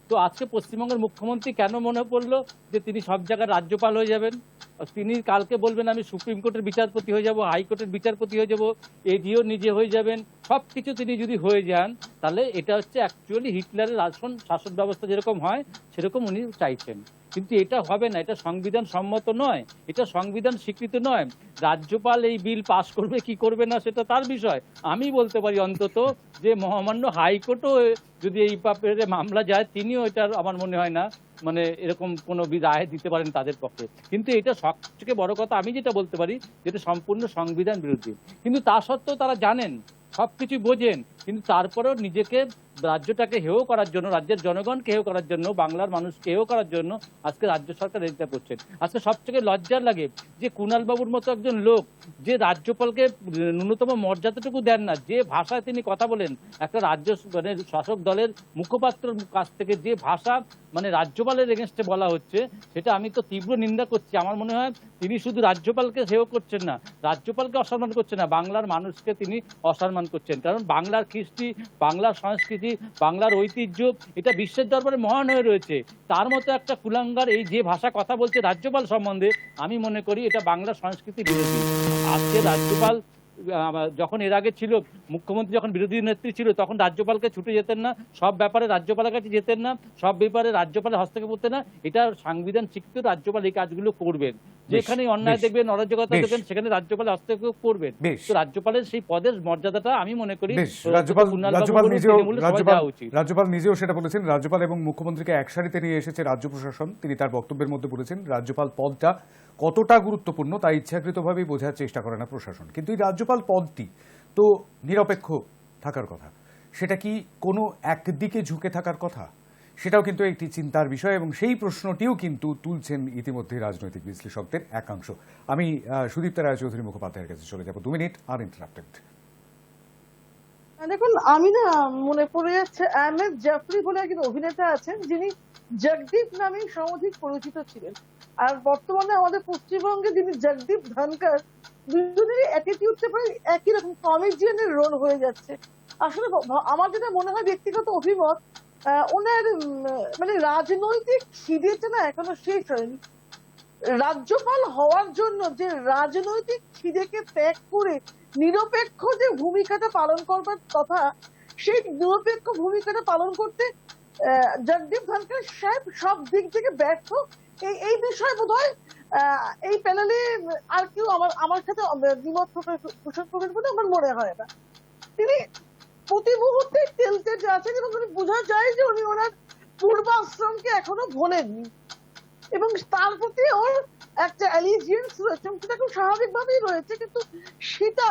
তো আজকে পশ্চিমবঙ্গের মুখ্যমন্ত্রী কেন মনে পড়লো যে তিনি সব জায়গায় রাজ্যপাল হয়ে যাবেন? তিনি কালকে বলবেন আমি সুপ্রিম কোর্টের বিচারপতি হয়ে যাব, হাইকোর্টের বিচারপতি হয়ে যাব, এডিও নিজে হয়ে যাবেন। সব কিছু তিনি যদি হয়ে যান, তাহলে এটা হচ্ছে অ্যাকচুয়ালি হিটলারের শাসন ব্যবস্থা যেরকম হয় সেরকম উনি চাইছেন। কিন্তু এটা হবে না, এটা সংবিধান সম্মত নয়, এটা সংবিধান স্বীকৃত নয়। রাজ্যপাল এই বিল পাস করবে কি করবে না সেটা তার বিষয়। আমি বলতে পারি অন্তত যে মহামান্য হাইকোর্টও যদি এই ব্যাপারে মামলা যায়, তিনিও এটার আমার মনে হয় না মানে এরকম কোনো রায় দিতে পারেন তাদের পক্ষে। কিন্তু এটা সবথেকে বড় কথা, আমি যেটা বলতে পারি, যেটা সম্পূর্ণ সংবিধান বিরোধী। কিন্তু তা সত্ত্বেও তারা জানেন, সবকিছু বোঝেন, কিন্তু তারপরেও নিজেকে রাজ্যটাকে হেয় করার জন্য, রাজ্যের জনগণকে হেয় করার জন্য, বাংলার মানুষকে হেয় করার জন্য আজকে রাজ্য সরকার এটা করছেন। আজকে সবথেকে লজ্জার লাগে যে কুণাল বাবুর মতো একজন লোক, যে রাজ্যপালকে ন্যূনতম মর্যাদাটুকু দেন না, যে ভাষায় তিনি কথা বলেন, একটা রাজ্য মানে শাসক দলের মুখপাত্রর কাছ থেকে যে ভাষা মানে রাজ্যপালের এগেনস্টে বলা হচ্ছে, সেটা আমি তো তীব্র নিন্দা করছি। আমার মনে হয় তিনি শুধু রাজ্যপালকে হেয় করছেন না, রাজ্যপালকে অসম্মান করছেন না, বাংলার মানুষকে তিনি অসম্মান করছেন। কারণ বাংলার কৃষ্টি, বাংলার সংস্কৃতি, বাংলার ঐতিহ্য এটা বিশ্বের দরবারে মহান হয়ে রয়েছে। তার মতো একটা কুলাঙ্গার এই যে ভাষা কথা বলছে রাজ্যপাল সম্বন্ধে, আমি মনে করি এটা বাংলা সংস্কৃতি বিরোধী। আজকে রাজ্যপাল যখন এর আগে ছিল, মুখ্যমন্ত্রী যখন বিরোধী নেত্রী ছিল, তখন রাজ্যপালকে ছুটে যেতেন না, সব ব্যাপারে রাজ্যপালের কাছে যেতেন না, সব ব্যাপারে রাজ্যপালের হস্তক্ষেপ করতেন না। এটা সংবিধান স্বীকৃত, রাজ্যপাল এই কাজগুলো করবেন। যেখানে অন্যায় দেখবেন, অরাজকতা দেখবেন, সেখানে রাজ্যপালের হস্তক্ষেপ করবেন। তো রাজ্যপালের সেই পদের মর্যাদাটা আমি মনে করি রাজ্যপাল নিজেও সেটা বলেছেন। রাজ্যপাল এবং মুখ্যমন্ত্রীকে এক সারিতে নিয়ে এসেছে রাজ্য প্রশাসন। তিনি তার বক্তব্যের মধ্যে বলেছেন রাজ্যপাল পদটা কতটা গুরুত্বপূর্ণ তা ইচ্ছাকৃতভাবেই বোঝার চেষ্টা করে না প্রশাসন। কিন্তু এই রাজ্যপাল পদটি তো নিরপেক্ষ থাকার কথা, সেটা কি কোনো একদিকে ঝুঁকে থাকার কথা? সেটাও কিন্তু একটি চিন্তার বিষয়, এবং সেই প্রশ্নটিও কিন্তু তুলছেন ইতিমধ্যে রাজনৈতিক বিশ্লেষকদের একাংশ। আমি সুদীপ্তা রায়চৌধুরী মুখোপাধ্যায়ের কাছে চলে যাব। 2 মিনিট আনইন্টারাপ্টেড। দেখুন, আমি না মনে পড়ে যাচ্ছে এম.এস. জাফরি বলে একজন অভিনেতা আছেন, যিনি জগদীপ নামে সমধিক পরিচিত ছিলেন। আর বর্তমানে আমাদের পশ্চিমবঙ্গে যিনি জগদীপ ধনকর, দুজনেরই অ্যাটিটিউডটা প্রায় একই রকম, কমেডিয়ানের রোল হয়ে যাচ্ছে। আসলে আমার যেটা মনে হয়, ব্যক্তিগত অভিমত, ওনার মানে রাজনৈতিক খিদেটা না এখনো শেষ হয়নি। রাজ্যপাল হওয়ার জন্য যে রাজনৈতিক খিদেকে ত্যাগ করে নিরপেক্ষ যে ভূমিকাটা পালন করবার কথা, সেই নিরপেক্ষ ভূমিকাটা পালন করতে জগদীপ ধনখড় সাহেব সব দিক থেকে ব্যর্থ। এই বিষয়ে বোধহয় এই প্যানেলে আর কেউ আমার সাথে দ্বিমত পোষণ করবেন বলে আমার মনে হয় না। তিনি প্রতি মুহূর্তে তেলতে যাচ্ছেন এবং বোঝা যায় যে উনি ওনার পূর্বাশ্রমকে এখনো ভোলেননি এবং তার প্রতি ওর একটা অ্যালিজিয়েন্স রয়েছে, সেটা খুব স্বাভাবিকভাবেই রয়েছে। কিন্তু সেটা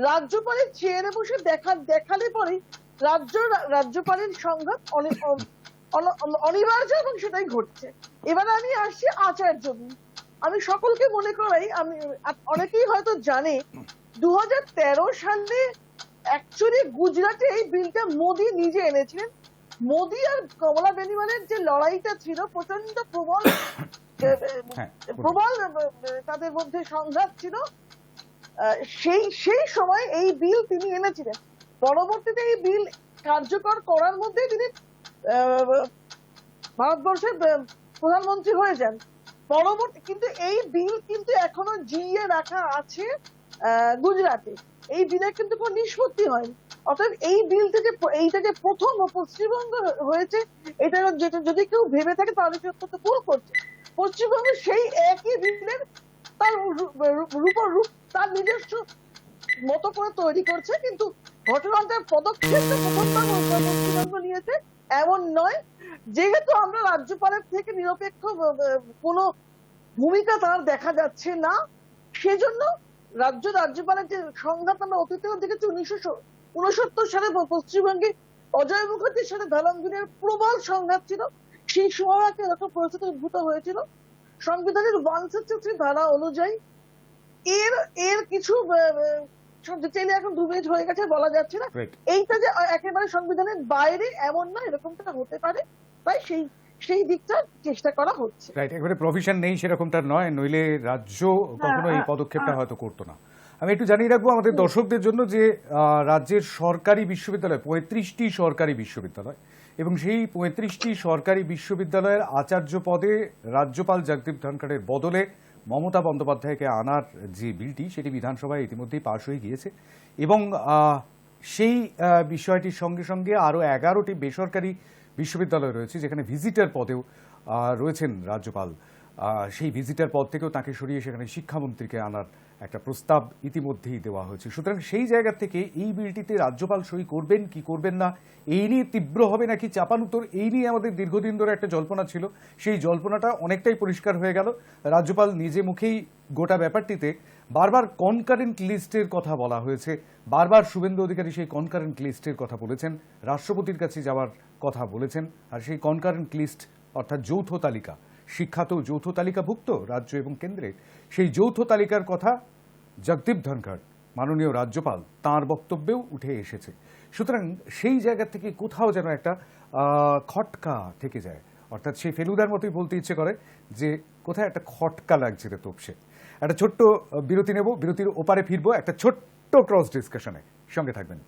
রাজ্যপালের চেয়ারে বসে দেখালে পরে রাজ্যপালের সংঘাত অনিবার্য এবং সেটাই ঘটছে। এবারে আমি আসছি আচার্য বিল। আমি সকলকে মনে করাই, আমি অনেকেই হয়তো জানে 2013 সালে অ্যাকচুয়ালি গুজরাটে এই বিলটা মোদি নিজে এনেছিলেন। মোদি আর কমলা বেনিওয়ালের যে লড়াইটা ছিল, প্রচন্ড প্রবল তাদের মধ্যে সংঘাত ছিল, সেই সময় এই বিল তিনি এনেছিলেন। পরবর্তীতে এই বিল কার্যকর করার মধ্যে তিনি ভারতবর্ষের প্রধানমন্ত্রী হয়ে যান। কিন্তু এই বিল কিন্তু এখনো জিইয়ে রাখা আছে গুজরাটে। এই বিলের কিন্তু কোনো নিষ্পত্তি হয়নি। অর্থাৎ এই বিল থেকে এইটা যে প্রথম পশ্চিমবঙ্গ হয়েছে, এটা যদি কেউ ভেবে থাকে তাহলে সে অত্যন্ত ভুল করছে। পশ্চিমবঙ্গে সেই একই বিলের তার রূপ তার নিজস্ব মতো করে তৈরি করছে, কিন্তু ঘটনাটার পদক্ষেপটা প্রথমবার পশ্চিমবঙ্গ নিয়েছে এমন নয়। যেহেতু আমরা রাজ্যপালের থেকে নিরপেক্ষ কোনো ভূমিকা তার দেখা যাচ্ছে না, সেজন্য রাজ্যপালের যে সংঘাত আমরা অতীতেও দেখেছি। 1969 সালে পশ্চিমবঙ্গে অজয় মুখার্জির সাথে ধর্মবীরের প্রবল সংঘাত ছিল, সেই সময় একটা এরকম পরিস্থিতি উদ্ভূত হয়েছিল। সংবিধানের 163 ধারা অনুযায়ী এর কিছু ডিটেইলে এখন 2 মিনিট হয়ে গেছে, বলা যাচ্ছে না। এইটা যে একেবারে সংবিধানের বাইরে এমন না, এরকমটা হতে পারে, তাই সেই দিকটা চেষ্টা করা হচ্ছে। রাইট, একেবারে প্রভিশন নেই সেরকমটা নয়, নইলে রাজ্য কখনো এই পদক্ষেপটা হয়তো করতো না। আমি একটু জানিয়ে রাখবো আমাদের দর্শকদের জন্য যে রাজ্যের সরকারি বিশ্ববিদ্যালয় 35টি সরকারি বিশ্ববিদ্যালয়, এবং সেই 35টি সরকারি বিশ্ববিদ্যালয়ের আচার্য পদে রাজ্যপাল জগদীপ ধনখড়ের বদলে মমতা বন্দ্যোপাধ্যায়কে আনার যে বিলটি, সেটি বিধানসভায় ইতিমধ্যেই পাশ হয়ে গিয়েছে। এবং সেই বিষয়টির সঙ্গে সঙ্গে আরও 11টি বেসরকারি বিশ্ববিদ্যালয় রয়েছে যেখানে ভিজিটার পদেও রয়েছেন রাজ্যপাল। সেই ভিজিটার পদ থেকেও তাকে সরিয়ে সেখানে শিক্ষামন্ত্রীকে আনার একটা প্রস্তাব ইতিমধ্যেই দেওয়া হয়েছে। সুতরাং সেই জায়গা থেকে এই বিলটিতে রাজ্যপাল সই করবেন কি করবেন না, এই নিয়ে তীব্র হবে নাকি চাপানুতর, এই নিয়ে আমাদের দীর্ঘদিন ধরে একটা জল্পনা ছিল। সেই জল্পনাটা অনেকটাই পরিষ্কার হয়ে গেল। রাজ্যপাল নিজে মুখেই গোটা ব্যাপারটিতে বারবার কনকারেন্ট লিস্টের কথা বলা হয়েছে, বারবার শুভেন্দু অধিকারী সেই কনকারেন্ট লিস্টের কথা বলেছেন, রাষ্ট্রপতির কাছে যাওয়ার কথা বলেছেন। আর সেই কনকারেন্ট লিস্ট অর্থাৎ যৌথ তালিকা, শিক্ষা তো যৌথ তালিকাভুক্ত রাজ্য এবং কেন্দ্রে, সেই যৌথ তালিকার কথা জগদীপ ধনখড় মাননীয় রাজ্যপাল তাঁর বক্তব্যেও উঠে এসেছে। সুতরাং সেই জায়গা থেকে কোথাও যেন একটা খটকা থেকে যায়, অর্থাৎ সেই ফেলুদার মতোই বলতে ইচ্ছে করে যে কোথায় একটা খটকা লাগছে রে তোপসে। একটা ছোট্ট বিরতি নেব, বিরতির ওপারে ফিরবো একটা ছোট্ট ক্রস ডিসকাশনে, সঙ্গে থাকবেন।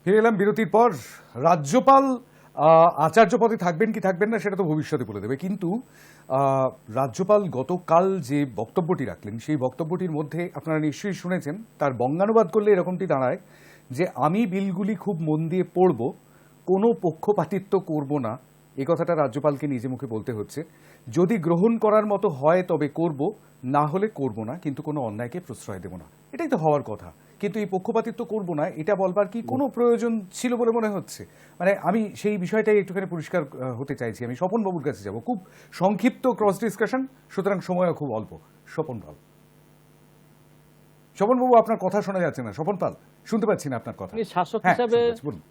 ফিরে এলাম বিরতির পর। রাজ্যপাল আচার্য পদে থাকবেন কি থাকবেন না সেটা তো ভবিষ্যতে বলে দেবে, কিন্তু রাজ্যপাল গতকাল যে বক্তব্যটি রাখলেন সেই বক্তব্যটির মধ্যে আপনারা নিশ্চয়ই শুনেছেন, তার বঙ্গানুবাদ করলে এরকমটি দাঁড়ায় যে আমি বিলগুলি খুব মন দিয়ে পড়ব, কোনো পক্ষপাতিত্ব করব না। এই কথাটা রাজ্যপালকে নিজে মুখে বলতে হচ্ছে। যদি গ্রহণ করার মতো হয় তবে করব, না হলে করব না, কিন্তু কোনো অন্যায়কে প্রশ্রয় দেব না। এটাই তো হওয়ার কথা। কিন্তু এই পক্ষপাতিত্ব করব না এটা বলবার কি কোনো প্রয়োজন ছিল বলে মনে হচ্ছে? মানে আমি সেই বিষয়টাই একটুখানি পরিষ্কার হতে চাইছি। আমি স্বপন বাবুর কাছে যাব, খুব সংক্ষিপ্ত ক্রস ডিসকাশন, সুতরাং সময়ও খুব অল্প। স্বপন পাল, স্বপন বাবু আপনার কথা শোনা যাচ্ছে না। স্বপন পাল, শুনতে পাচ্ছি না আপনার কথা। শাসক হিসাবে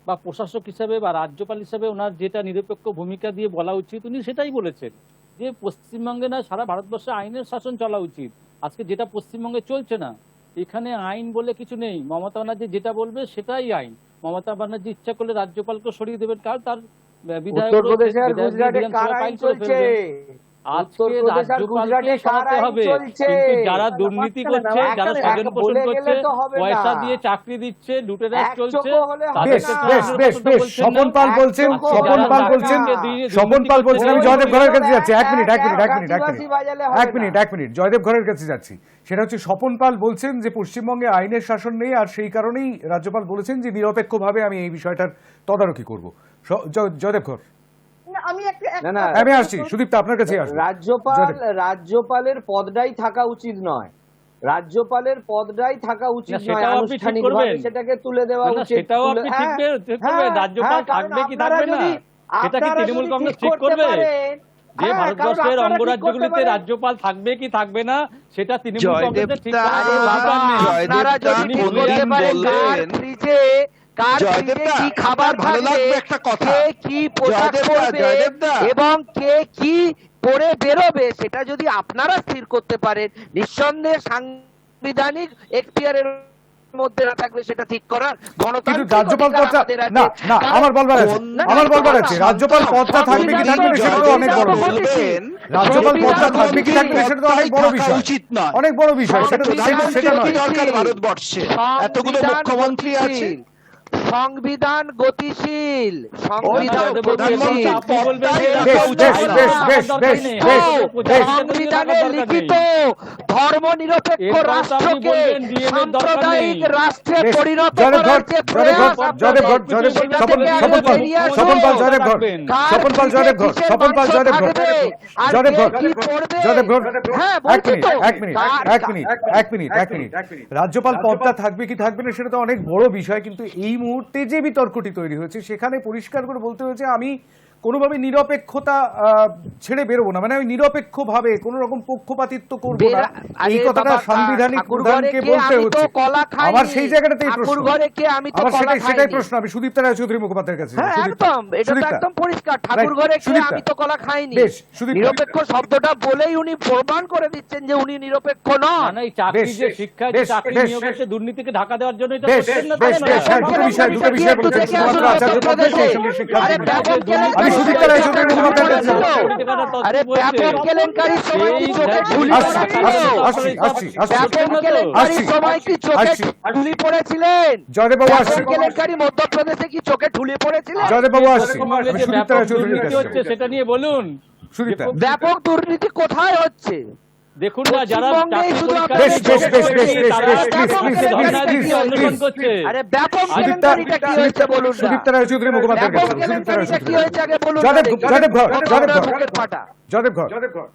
বা প্রশাসক হিসাবে বা রাজ্যপাল হিসাবে ওনার যেটা নিরপেক্ষ ভূমিকা দিয়ে বলা উচিত উনি সেটাই বলেছেন, যে পশ্চিমবঙ্গে না সারা ভারতবর্ষে আইনের শাসন চলা উচিত। আজকে যেটা পশ্চিমবঙ্গে চলছে না, এখানে আইন বলে কিছু নেই। মমতা ব্যানার্জি যেটা বলবে সেটাই আইন। মমতা ব্যানার্জি ইচ্ছা করলে রাজ্যপালকে সরিয়ে দেবেন, কারণ তার বিধায়ক উত্তরপ্রদেশে আর বিধায়ক গুজরাটে বিধানসভা কার ফাইল আইন করে চলছে? ফেলবেন। আজকে উত্তরপ্রদেশ আর গুজরাটে রাজ্যপালকে কার সরাতে আইন হবে, চলছে? কিন্তু যারা দুর্নীতি করছে, যারা স্বজন পোষণ বলে করছে, গেলে তো হবে না। পয়সা দিয়ে চাকরি দিচ্ছে, লুটেরাজ এক চলছে, চোখো হলে হবে বেশ না। বেশ বেশ বেশ স্বপন পাল বলছেন, এক চোখো স্বপন হলে পাল হবে বলছেন, না। স্বপন পাল বলছেন। আমি জয়দেব ঘরের কাছে যাচ্ছি, এক মিনিট গাছিবাসি বাজালে হবে না। এক মিনিট জয়দেব ঘরের কাছে যাচ্ছি। সেটা হচ্ছে স্বপন পাল বলছেন যে পশ্চিমবঙ্গে আইনের শাসন নেই, আর সেই কারণেই রাজ্যপাল বলেছেন যে নিরপেক্ষভাবে আমি এই বিষয়টার তদারকি করব। জয়দেব ঘর, আমি আমি আসছি, সুদীপ্তা আপনার কাছে আসছি। রাজ্যপালের পদটাই থাকা উচিত নয়, রাজ্যপালের পদটাই থাকা উচিত না, নয়, সেটাও আপনি ঠিক আনুষ্ঠানিকভাবে করবেন। সেটাকে তুলে দেওয়া না, উচিত। সেটাও আপনি ঠিক করবেন। রাজ্যপাল থাকবে কি থাকবে না, সেটা কি তৃণমূল কংগ্রেস ঠিক করবে? যে ভারতবর্ষের অঙ্গরাজ্যগুলিতে রাজ্যপাল থাকবে কি থাকবে না, সেটা তৃণমূল কংগ্রেসের ঠিক করার কোনো অধিকার নেই। আপনারা যদি ঠিক করতে পারেন কার ফ্রিজে কি খাবার থাকবে, কে কি পোশাক পরবে এবং কে কি পরে বেরোবে, সেটা যদি আপনারা স্থির করতে পারেন, নিঃসন্দেহে সাংবিধানিক এখতিয়ারের মধ্যে না থাকলে সেটা ঠিক করার কিন্তু রাজ্যপাল পদটা না না আমার বলবার আছে রাজ্যপাল পদটা থাকবে কি থাকবে না সেটা তো অনেক বড় বিষয়। রাজ্যপাল পদটা থাকবে কি থাকবে না সেটা তো অনেক বড় বিষয়, অনেক বড় বিষয়, সেটা নয়। ভারতবর্ষে এতগুলো মুখ্যমন্ত্রী আছে, সংবিধান গতিশীল, সংবিধান সংবিধানে লিখিত ধর্ম নিরপেক্ষ রাষ্ট্রকে সাম্প্রদায়িক রাষ্ট্রে পরিণত করার যে প্রয়াস রাজ্যপাল পদটা থাকবে কি থাকবে না সেটা তো অনেক বড় বিষয়, কিন্তু এই মুহূর্তে যে বিতর্কটি তৈরি হয়েছে সেখানে পরিষ্কার করে বলতে হয়েছে আমি কোনোভাবে নিরপেক্ষতা ছেড়ে বেরোবো না, মানে আমি নিরপেক্ষভাবে কোনো রকম পক্ষপাতিত্ব করবো না, এই কথাটা সাংবিধানিক প্রধানকে বলতে হচ্ছে। আমার সেই জায়গাটাতেই প্রশ্ন, আমার সেটাই প্রশ্ন। আমি সুদীপ্তা রায় চৌধুরী মুখোপাধ্যায়ের কাছে একদম, এটা তো একদম পরিষ্কার। ঠাকুর ঘরে কে আমি তো কলা খাইনি, নিরপেক্ষ শব্দটা বলেই উনি প্রমাণ করে দিচ্ছেন যে উনি নিরপেক্ষ নন। না, এই চাকরি যে শিক্ষায় যে চাকরি নিয়োগে সে দুর্নীতিকে ঢাকা দেওয়ার জন্য এটা করছেন না। দুটো বিষয় বলছেন, শুধুমাত্র আচার্য পদে সেই সঙ্গে শিক্ষার্থী। আমি সুদীপ্তা রায় চৌধুরী মুখোপাধ্যায়ের কাছে আরে ব্যাপক কেলেঙ্কারির সময় কি চোখে ঢুলি সময় কি চোখে ঢুলি পড়েছিলেন? জয়দেববাবু আসছে, কেলেঙ্কারি মধ্যপ্রদেশে কি চোখে ঢুলি পড়েছিলেন? জয়দেববাবু আসছে, আমি সুদীপ্তা রায় চৌধুরীর কাছে সেটা নিয়ে বলুন। সুদীপ্তা, ব্যাপক দুর্নীতি কোথায় হচ্ছে দেখুন না, যারা সুদীপ্তা রায় চৌধুরী মুখোপাধ্যায়ের কাছে জয়দেব ঘর,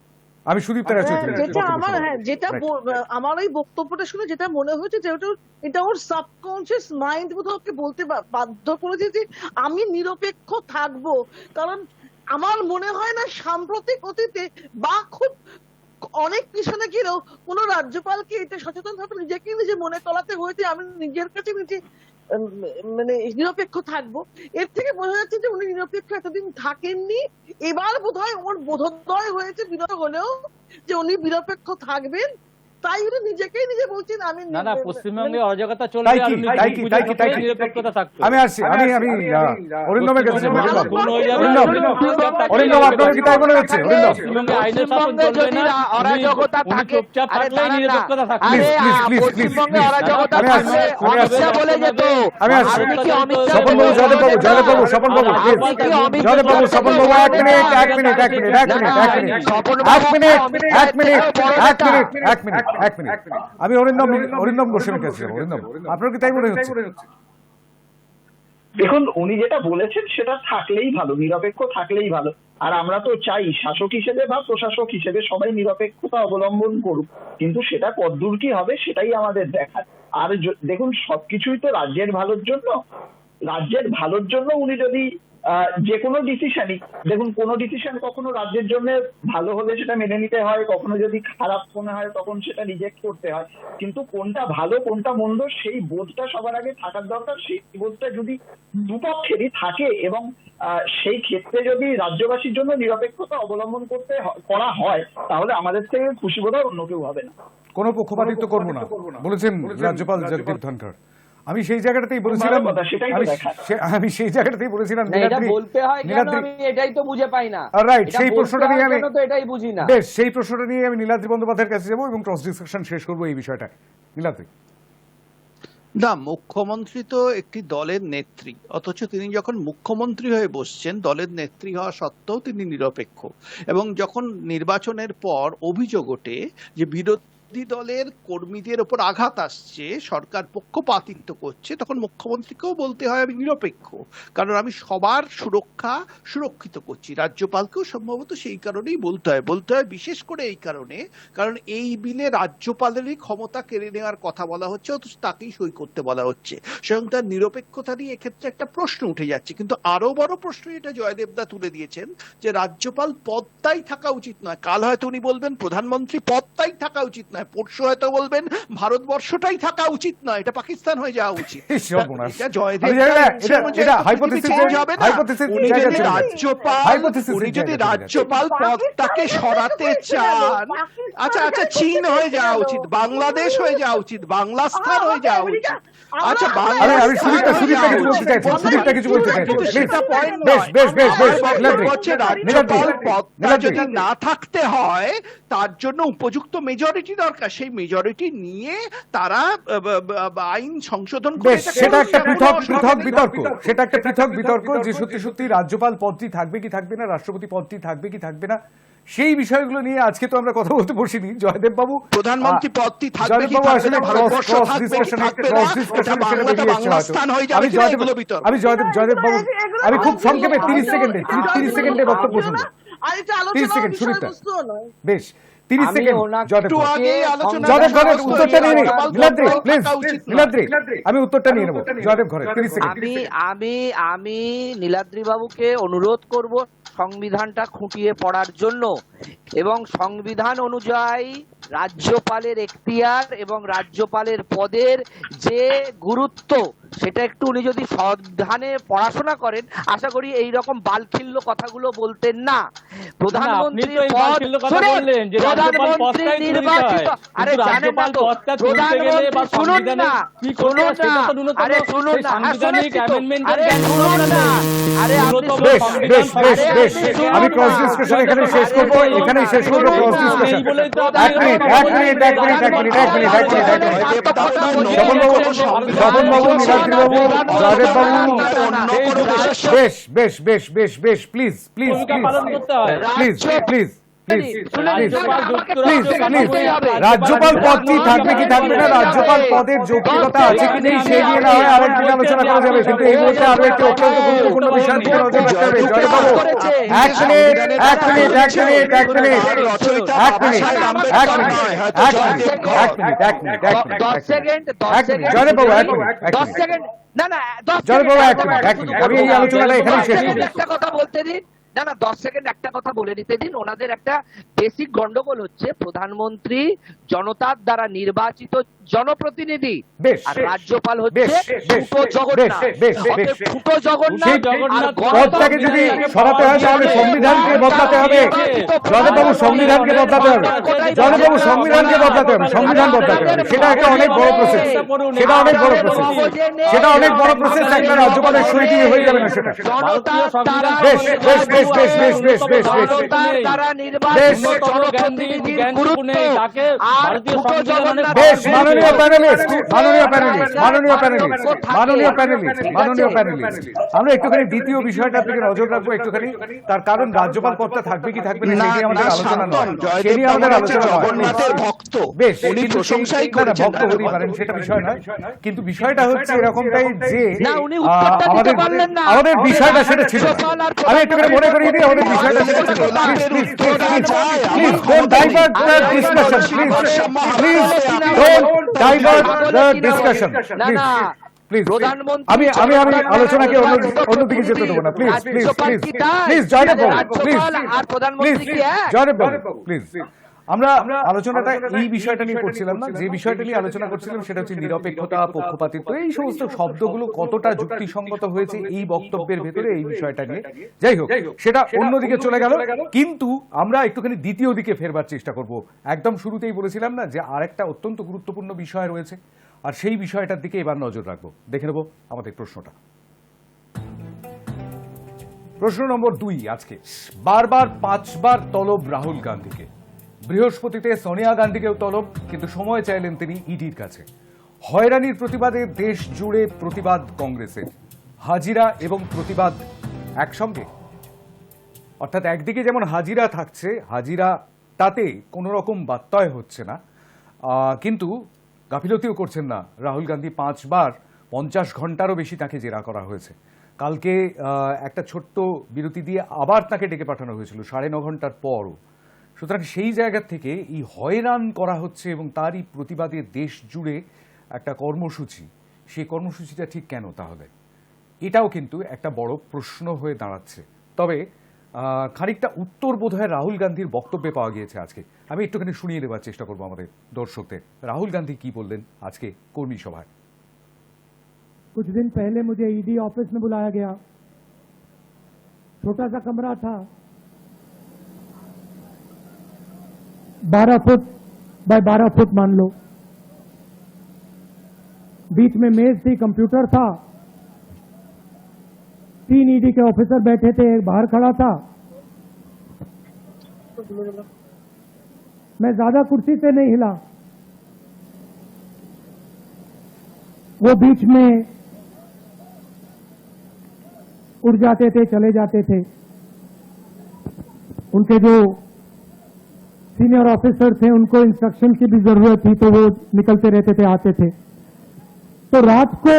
আমি সুদীপ্তা রায় চৌধুরী। যেটা আমার যেটা আমার ওই বক্তব্যটা শুনে যেটা মনে হয়েছে যে এটা ওর সাবকনসিয়াস মাইন্ড বোধহয় ওকে বলতে বাধ্য করেছে যে আমি নিরপেক্ষ থাকবো, কারণ আমার মনে হয় না সাম্প্রতিক অতীতে বা খুব অনেক পিছনে গেলেও কোন রাজ্যপালকে এটা সচেতন ভাবে নিজেকে নিজে মনে করাতে হয়েছে আমি নিজের কাছে নিজে মানে নিরপেক্ষ থাকবো। এর থেকে বোঝা যাচ্ছে যে উনি নিরপেক্ষ এতদিন থাকেননি, এবার বোধহয় ওর বোধোদয় হয়েছে বিরত হলেও যে উনি নিরপেক্ষ থাকবেন, তাই উনি নিজেকেই নিজে বলছেন আমি না পশ্চিমবঙ্গে অরাজকতা চলবে আর নিরপেক্ষতা থাকবে। আমি আসছি, আমি অরিন্দমের কাছে অরিন্দম, আপনার কি তাই মনে হচ্ছে? পশ্চিমবঙ্গে আইনের শাসন চলবে না, অরাজকতা থাকে, চুপচাপ থাকলে নিরপেক্ষতা থাকবে। পশ্চিমবঙ্গে অরাজকতা থাকলে অমিত শাহ বলে যেত। আমি আসছি, আপনি কি অমিত শাহ স্বপনবাবু, জয়দেববাবু, স্বপনবাবু, জয়দেববাবু, স্বপনবাবু, এক মিনিট, আমি অরিন্দম গোস্বামীর কাছে যাবো। অরিন্দম, আপনার কি তাই মনে হচ্ছে? দেখুন, উনি যেটা বলেছেন সেটা থাকলেই ভালো, নিরপেক্ষ থাকলেই ভালো। আর আমরা তো চাই শাসক হিসেবে বা প্রশাসক হিসেবে সবাই নিরপেক্ষতা অবলম্বন করুক, কিন্তু সেটা কতদূর কি হবে সেটাই আমাদের দেখার। আর দেখুন, সবকিছুই তো রাজ্যের ভালোর জন্য, রাজ্যের ভালোর জন্য উনি যদি যে কোনো ডিসিশনই, দেখুন কোনো ডিসিশন কখনো রাজ্যের জন্য ভালো হলে সেটা মেনে নিতে হয়, কখনো যদি খারাপ মনে হয় তখন সেটা রিজেক্ট করতে হয়, কিন্তু কোনটা ভালো কোনটা মন্দ সেই বোধটা সবার আগে থাকার দরকার। সেই বোধটা যদি দুপক্ষেরই থাকে এবং সেই ক্ষেত্রে যদি রাজ্যবাসীর জন্য নিরপেক্ষতা অবলম্বন করা হয়, তাহলে আমাদের থেকে খুশি বোধ হয় অন্য কেউ হবে না। কোনো পক্ষপাতিত্ব করবো না বলেছেন রাজ্যপাল জগদীপ ধনখড়। আমি সেই জায়গাটাতেই বলেছিলাম, ভালো কথা, সেটাই তো দেখা। আমি সেই জায়গাটাতেই বলেছিলাম না, এটা বলতে হয় কেন আমি এটাই তো বুঝে পাই না। রাইট, এটা সেই বলতে প্রশ্নটা হয় নিয়ে আমি কেন তো এটাই বুঝি না। বেশ, সেই প্রশ্নটা নিয়ে আমি নীলাদ্রি বন্দ্যোপাধ্যায়ের কাছে যাবো এবং ক্রস ডিসকাশন শেষ করবো এই বিষয়টা। নীলাদ্রি, না, মুখ্যমন্ত্রী তো একটি দলের নেত্রী, অথচ তিনি যখন মুখ্যমন্ত্রী হয়ে বসছেন দলের নেত্রী হওয়া সত্ত্বেও তিনি নিরপেক্ষ। এবং যখন নির্বাচনের পর অভিযোগ ওঠে যে বিরোধী দলের কর্মীদের ওপর আঘাত আসছে, সরকার পক্ষপাতিত্ব করছে, তখন মুখ্যমন্ত্রীকেও বলতে হয় আমি নিরপেক্ষ, কারণ আমি সবার সুরক্ষিত করছি। রাজ্যপালকেও সম্ভবত সেই কারণেই বলতে হয় বিশেষ করে এই কারণে, কারণ এই বিলে রাজ্যপালেরই ক্ষমতা কেড়ে নেওয়ার কথা বলা হচ্ছে, অথচ তাকেই সই করতে বলা হচ্ছে। স্বয়ং তার নিরপেক্ষতা নিয়ে এক্ষেত্রে একটা প্রশ্ন উঠে যাচ্ছে। কিন্তু আরো বড় প্রশ্ন এটা জয়দেবদা তুলে দিয়েছেন যে রাজ্যপাল পদটাই থাকা উচিত নয়। কাল হয়তো উনি বলবেন প্রধানমন্ত্রী পদটাই থাকা উচিত নয়, পরশু হয়তো বলবেন ভারতবর্ষটাই থাকা উচিত নয়, এটা পাকিস্তান হয়ে যাওয়া উচিত। উনি যদি রাজ্যপাল পদটাকে সরাতে চান, আচ্ছা চীন হয়ে যাওয়া উচিত, বাংলাদেশ হয়ে যাওয়া উচিত, বাংলাস্থান হয়ে যাওয়া উচিত। আচ্ছা, রাজ্যপাল পদটা যদি না থাকতে হয় তার জন্য উপযুক্ত মেজরিটি দরকার, সেই মেজরিটি নিয়ে তারা আইন সংশোধন করে। সেটা একটা পৃথক বিতর্ক, সেটা একটা পৃথক বিতর্ক যে সত্যি রাজ্যপাল পদটি থাকবে কি থাকবে না, রাষ্ট্রপতি পদটি থাকবে কি থাকবে না, সেই বিষয়গুলো নিয়ে আজকে তো আমরা কথা বলতে বসিনি। জয়দেব বাবু, প্রধানমন্ত্রী পদটি থাকবে কি থাকবে না, ভারতবর্ষ থাকবে কি থাকবে না, ওটা বাংলাস্থান হয়ে যাবে কিনা, এগুলো বিতর্ক। আমি জয়দেব বাবু, আমি খুব সংক্ষেপে 30 সেকেন্ডে বক্তব্য শুনবো। 30 সেকেন্ড সুনিতা, বেশ 30 সেকেন্ড জয়দেব ঘরের উত্তরটা নিয়ে নিই। নীলাদ্রি, আমি উত্তরটা নিয়ে নেবো। জয়দেব ঘরের 30 সেকেন্ড। আমি নীলাদ্রি বাবুকে অনুরোধ করব সংবিধানটা খুঁটিয়ে পড়ার জন্য, এবং সংবিধান অনুযায়ী রাজ্যপালের এখতিয়ার এবং রাজ্যপালের পদের যে গুরুত্ব সেটা একটু উনি যদি সাবধানে পড়াশোনা করেন, আশা করি এই রকম বালখিল্য কথাগুলো বলতেন না। প্রধানমন্ত্রী নির্বাচিত, আরে জানেন না তো, প্রধানমন্ত্রী শুনুন না, আরে শুনুন না, আমি ক্রস ডিসকাশন এখানে শেষ করবো, ক্রস ডিসকাশন। এক মিনিট স্বপন বাবু, নীলাদ্রি বাবু, জয়দেব বাবু, বেশ প্লিজ রাজ্যপাল পদটি থাকবে কি থাকবে না, রাজ্যপাল পদের যৌক্তিকতা আছে কি নেই সেই নিয়ে না হয় আরেকদিন আলোচনা করা যাবে, কিন্তু এই মুহূর্তে আরো একটি অত্যন্ত গুরুত্বপূর্ণ বিষয়ের দিকে নজর রাখতে হবে। জয়দেব বাবু, এক মিনিট জয়দেব বাবু, আমি এই আলোচনাটা এখানেই শেষ করব। একটা কথা বলতে দিন, না 10 সেকেন্ড একটা কথা বলে দিতে দিন। ওনাদের একটা বেসিক গন্ডগোল হচ্ছে, প্রধানমন্ত্রী জনতার দ্বারা নির্বাচিত জনপ্রতিনিধি, আর রাজ্যপাল হচ্ছে ফুটো জগন্নাথ। পদটাকে যদি সরাতে হয় তাহলে সংবিধানকে বদলাতে হবে। জয়দেববাবু, সংবিধানকে বদলাতে হবে। সংবিধান বদলাতে হবে। সেটা একটা অনেক বড় প্রসেস, সেটা অনেক বড় প্রসেস। একটা রাজ্যপালের সই দিয়ে হয়ে যাবে না সেটা। বেশ, মাননীয় প্যানেলিস্ট, আমরা একটুখানি দ্বিতীয় বিষয়টার দিকে নজর রাখবো একটুখানি। তার কারণ রাজ্যপাল পদটা থাকবে কি থাকবে না সেই নিয়ে আমাদের আলোচনা নয়, সেই নিয়ে আমাদের আলোচনা বেশ ভক্ত হতেই পারেন, সেটা বিষয় নয়। কিন্তু বিষয়টা হচ্ছে এরকমটাই যে আমাদের বিষয়টা সেটা ছিল। আমি একটুখানি মনে করিয়ে দিই আমাদের বিষয়টা সেটা ছিল। Please don't divert the discussion, please don't divert the discussion, please. আমি আলোচনাকে অন্যদিকে যেতে দেবো না, প্লিজ। Joydeb Babu, please. আমরা আলোচনাটা এই বিষয়টা নিয়ে করছিলাম না, যে বিষয়টা নিয়ে আলোচনা করছিলাম সেটা হচ্ছে নিরপেক্ষতা, পক্ষপাতিত্ব, এই সমস্ত শব্দগুলো কতটা যুক্তিসঙ্গত হয়েছে এই বক্তব্যের ভেতরে এই বিষয়টা নিয়ে। যাই হোক, সেটা অন্যদিকে চলে গেল, কিন্তু আমরা একটুখানি দ্বিতীয় দিকে ফেরবার চেষ্টা করব। একদম শুরুতেই বলেছিলাম না যে আরেকটা অত্যন্ত গুরুত্বপূর্ণ বিষয় রয়েছে, আর সেই বিষয়টার দিকে এবার নজর রাখবো। দেখে নেব আমাদের প্রশ্নটা। প্রশ্ন নম্বর 2 আজকে, বারবার 5 বার তলব রাহুল গান্ধীকে। বৃহস্পতিতে সোনিয়া গান্ধীকেও তলব, কিন্তু সময় চাইলেন তিনি ইডির কাছে। হয়রানির প্রতিবাদে দেশ জুড়ে প্রতিবাদ কংগ্রেসের। হাজিরা এবং প্রতিবাদ একসঙ্গে, অর্থাৎ একদিকে যেমন হাজিরা থাকছে, হাজিরা তাতে কোনো রকম বাত্যয় হচ্ছে না, কিন্তু গাফিলতিও করছেন না রাহুল গান্ধী। 5 বার 50 ঘন্টারও বেশি তাকে জেরা করা হয়েছে। কালকে একটা ছোট্ট বিরতি দিয়ে আবার তাকে ডেকে পাঠানো হয়েছিল 9.5 ঘন্টার পরও। সুতরাং সেই জায়গা থেকে এই হয়রান করা হচ্ছে এবং তারই প্রতিবাদে দেশ জুড়ে একটা কর্মসূচি, সেই কর্মসূচিটা ঠিক কেন তাহলে? এটাও কিন্তু একটা বড় প্রশ্ন হয়ে দাঁড়াচ্ছে। তবে খানিকটা উত্তর বোধহয় রাহুল গান্ধীর বক্তব্যে পাওয়া গিয়েছে আজকে। আমি একটুখানি শুনিয়ে দেওয়ার চেষ্টা করবো আমাদের দর্শকদের রাহুল গান্ধী কি বললেন আজকে কর্মী সভায়। कुछ दिन पहले मुझे ईडी ऑफिस में बुलाया गया। छोटा सा कमरा था, 12 फुट बाय 12 फुट मान लो। बीच में मेज थी, कंप्यूटर था, 3 ईडी के ऑफिसर बैठे थे, एक बाहर खड़ा था। मैं ज्यादा कुर्सी से नहीं हिला। वो बीच में उड़ जाते थे, चले जाते थे। उनके जो सीनियर ऑफिसर थे उनको इंस्ट्रक्शन की भी जरूरत थी, तो वो निकलते रहते थे, आते थे। तो रात को